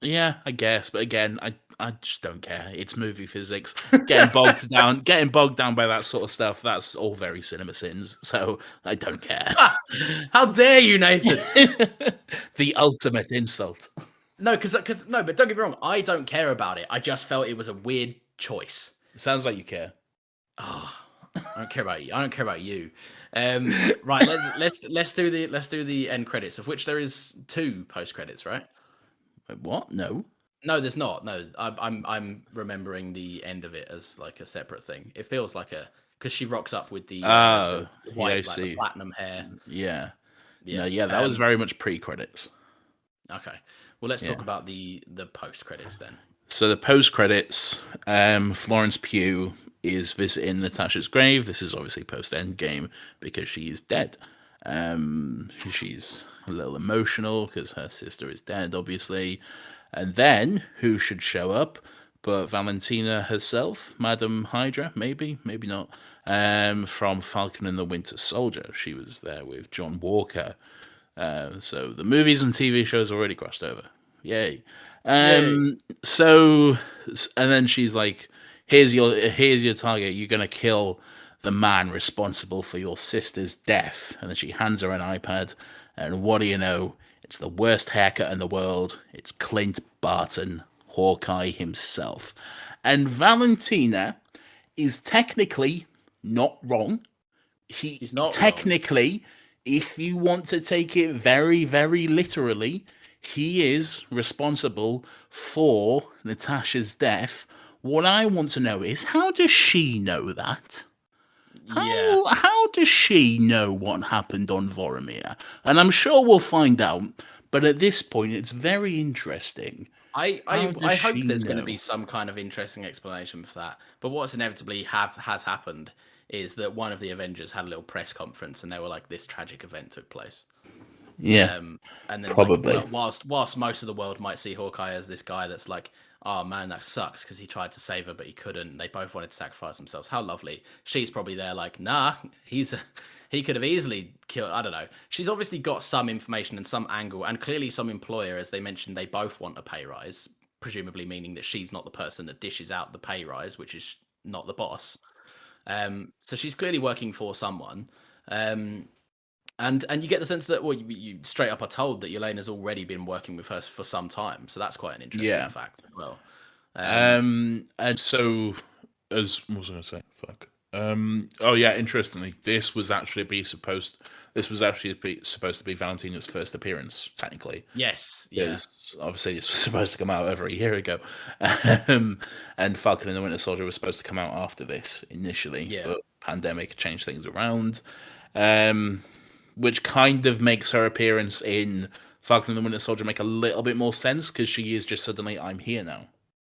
Yeah, I guess, but again, I just don't care. It's movie physics. Getting bogged down by that sort of stuff, that's all very cinema sins, so I don't care. How dare you, Nathan? The ultimate insult. No, but don't get me wrong, I don't care about it. I just felt it was a weird choice. It sounds like you care. Oh, I don't care about you. I don't care about you. Right, let's do the end credits, of which there is 2 post credits, right? What? No, there's not. No, I'm remembering the end of it as a separate thing. It feels because she rocks up with the white, the platinum hair. Yeah. That was very much pre-credits. Okay, well, let's talk about the post credits then. So the post credits, Florence Pugh is visiting Natasha's grave. This is obviously post Endgame because she is dead. She's a little emotional because her sister is dead, obviously. And then who should show up but Valentina herself, Madam Hydra, maybe not, from Falcon and the Winter Soldier. She was there with John Walker. So the movies and TV shows already crossed over. Yay. Yay. So, and then she's like, here's your target. You're gonna kill the man responsible for your sister's death. And then she hands her an iPad, and what do you know? It's the worst haircut in the world. It's Clint Barton, Hawkeye himself. And Valentina is technically not wrong. He He's not wrong. technically, if you want to take it very, very literally, he is responsible for Natasha's death. What I want to know is, how does she know that? Yeah. How does she know what happened on Voromir? And I'm sure we'll find out. But at this point, it's very interesting. I How I, does I hope she there's going to know? be some kind of interesting explanation for that. But what's inevitably has happened is that one of the Avengers had a little press conference and they were like, "This tragic event took place." Yeah, And then like, probably. whilst most of the world might see Hawkeye as this guy that's like, "Oh man, that sucks," because he tried to save her but he couldn't. They both wanted to sacrifice themselves. How lovely. She's probably there like, "Nah, he could have easily killed." I don't know. She's obviously got some information and some angle, and clearly some employer, as they mentioned, they both want a pay rise, presumably meaning that she's not the person that dishes out the pay rise, which is not the boss. So she's clearly working for someone. Um, and you get the sense that, well, you straight up are told that Yelena's already been working with her for some time, so that's quite an interesting Yeah. fact as well. And so, as what was I going to say? Fuck. Oh yeah. Interestingly, This was actually supposed to be Valentina's first appearance, technically, Yes, yeah, because obviously this was supposed to come out over a year ago, and Falcon and the Winter Soldier was supposed to come out after this initially, yeah, but pandemic changed things around, um, which kind of makes her appearance in Falcon and the Winter Soldier make a little bit more sense because she is just suddenly, I'm here now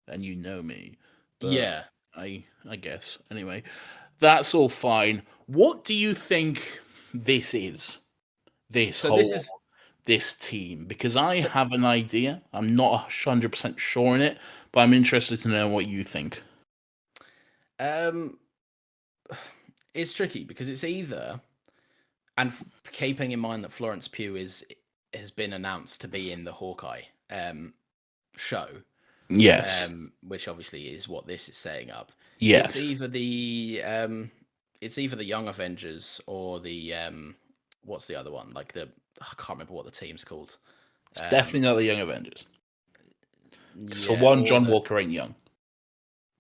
and you know me. But yeah. I guess anyway, that's all fine. What do you think this is? This So this whole is this team? Because I so, have an idea. I'm not 100% sure in it, but I'm interested to know what you think. um, it's tricky because it's either, and keeping in mind that Florence Pugh has been announced to be in the Hawkeye show, Yes. which obviously is what this is setting up. It's Yes. either the it's either the Young Avengers or the what's the other one? Like I can't remember what the team's called. It's definitely Um, not the Young Avengers. Because for yeah, one, or John the Walker ain't young.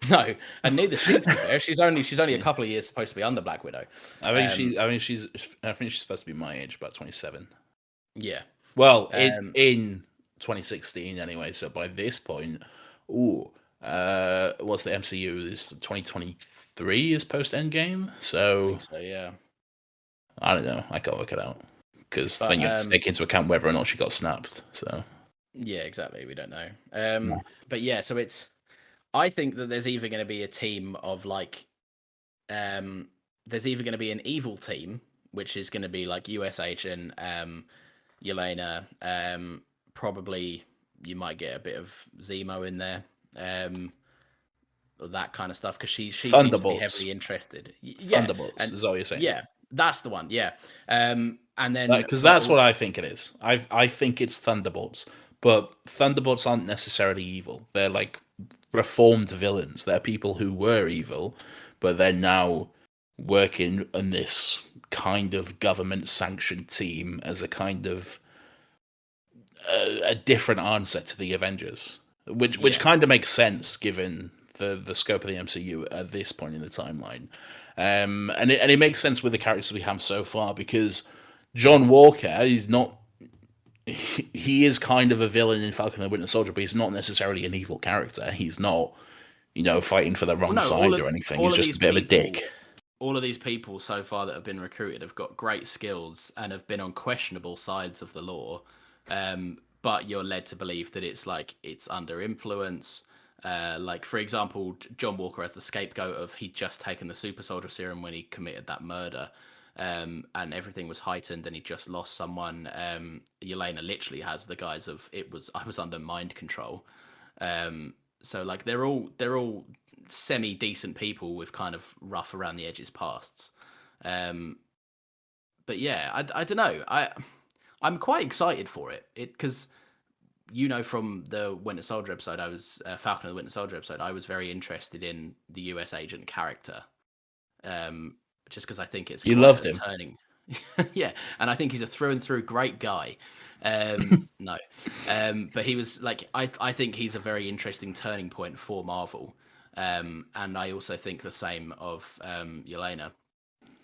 no, and neither she to be fair. She's only a couple of years supposed to be under Black Widow. I think Um, she. I mean, I think she's supposed to be my age, about 27. yeah. Well, Um, in 2016 anyway. So by this point, ooh, what's the MCU? Is 2023 is post Endgame. I So think so. Yeah. I don't know. I can't work it out because But then you have to take into account whether or not she got snapped. So yeah, exactly. We don't know. yeah. But yeah, so it's. I think that there's either going to be a team of like there's either going to be an evil team, which is going to be like US Agent, Yelena, probably you might get a bit of Zemo in there, that kind of stuff because she seems to be Thunderbolts. heavily interested. Yeah, Thunderbolts and is all you're saying. yeah, that's the one. Yeah, and then Because but that's what I think it is. I think it's Thunderbolts, but Thunderbolts aren't necessarily evil. They're like reformed villains. They're people who were evil, but they're now working on this kind of government-sanctioned team as a kind of a different answer to the Avengers, which yeah, kind of makes sense given the scope of the MCU at this point in the timeline, and it makes sense with the characters we have so far because John Walker is not. He is kind of a villain in Falcon and the Winter Soldier, but he's not necessarily an evil character. He's not, fighting for the well, wrong no, all side of or anything. all He's of just a these bit of a people dick. all of these people so far that have been recruited have got great skills and have been on questionable sides of the law. But you're led to believe that it's under influence. Like for example, John Walker as the scapegoat of he'd just taken the super soldier serum when he committed that murder. And everything was heightened and he just lost someone. Yelena literally has the guise of I was under mind control. So like they're all semi decent people with kind of rough around the edges pasts. Um, but yeah, I don't know. I'm quite excited for it. Because from the Winter Soldier episode, I was Falcon and the Winter Soldier episode. I was very interested in the US agent character, just because I think it's You quite loved a him. turning. Yeah, and I think he's a through and through great guy. No, but he was like, I think he's a very interesting turning point for Marvel, and I also think the same of Yelena.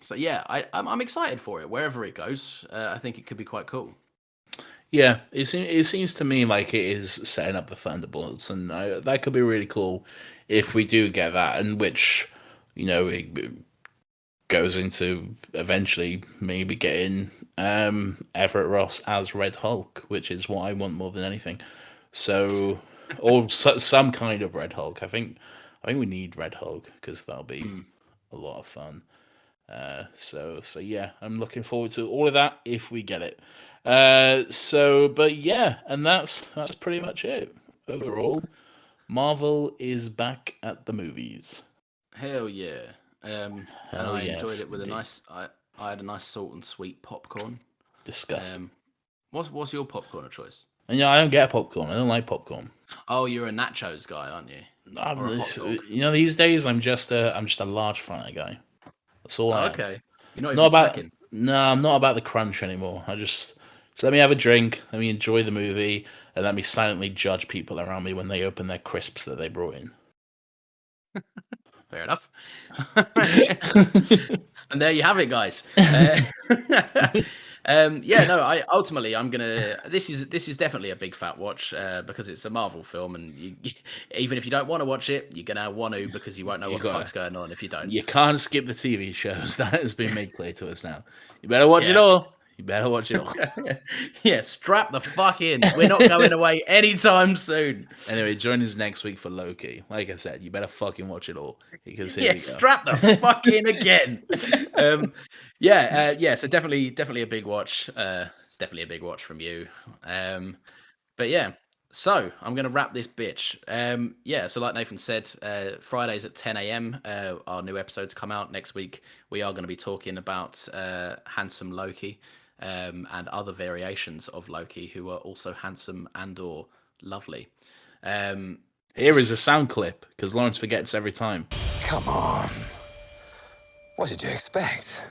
So yeah, I'm excited for it. Wherever it goes, I think it could be quite cool. Yeah, it seems to me like it is setting up the Thunderbolts, and that could be really cool if we do get that, and which, it goes into eventually maybe getting Everett Ross as Red Hulk, which is what I want more than anything. So, or some kind of Red Hulk. I think we need Red Hulk because that'll be a lot of fun. So yeah, I'm looking forward to all of that if we get it. But yeah, and that's pretty much it overall. Marvel is back at the movies. Hell yeah. And Hell I enjoyed yes, it with a indeed. nice. I had a nice salt and sweet popcorn. Disgusting. What's your popcorn of choice? And I don't get popcorn. I don't like popcorn. Oh, you're a nachos guy, aren't you? Or a hot dog? These days I'm just a large fry guy. That's all I am. Okay. You're not Not even about snacking. No, I'm not about the crunch anymore. I just let me have a drink, let me enjoy the movie, and let me silently judge people around me when they open their crisps that they brought in. Fair enough. And there you have it, guys. Yeah, no. I'm gonna. This is definitely a big fat watch because it's a Marvel film, and even if you don't want to watch it, you're gonna want to because you won't know what the fuck's going on if you don't. You can't skip the TV shows. That has been made clear to us now. You better watch it Yeah. all. You better watch it all. Yeah, strap the fuck in. We're not going away anytime soon. Anyway, join us next week for Loki. Like I said, you better fucking watch it all because here Yeah, we go. strap the fuck in again. So definitely a big watch. It's definitely a big watch from you. But yeah, so I'm gonna wrap this bitch. So like Nathan said, Fridays at 10 a.m. Our new episodes come out next week. We are going to be talking about handsome Loki and other variations of Loki who are also handsome and or lovely. Here is a sound clip because Lawrence forgets every time. Come on. What did you expect?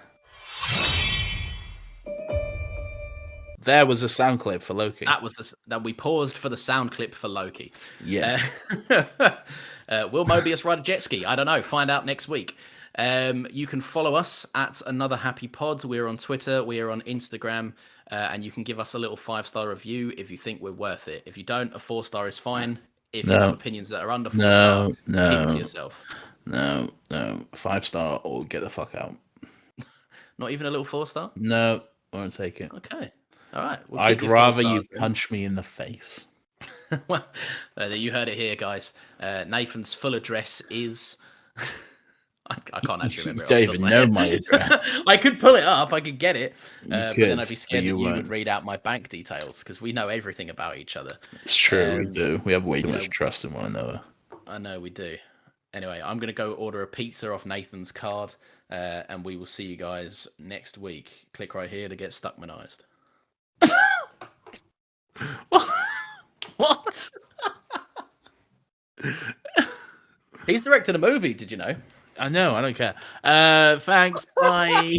There was a sound clip for Loki. That we paused for the sound clip for Loki. Yeah. Will Mobius ride a jet ski? I don't know. Find out next week. You can follow us at Another Happy Pod. We're on Twitter. We are on Instagram. And you can give us a little 5-star review if you think we're worth it. If you don't, a 4-star is fine. If you have opinions that are under 4-star, keep it to yourself. No. 5-star or get the fuck out. Not even a little 4-star? No, won't take it. Okay. All right. I'd rather you punch me in the face. Well, you heard it here, guys. Nathan's full address is... I can't actually remember. You don't even know my address. I could pull it up. I could get it. But could, then I'd be scared that you won't. would read out my bank details because we know everything about each other. It's true, we do. We have way too much trust in one another. I know we do. Anyway, I'm going to go order a pizza off Nathan's card, and we will see you guys next week. Click right here to get Stuckmanized. What? He's directed a movie, did you know? I know, I don't care. Thanks, bye.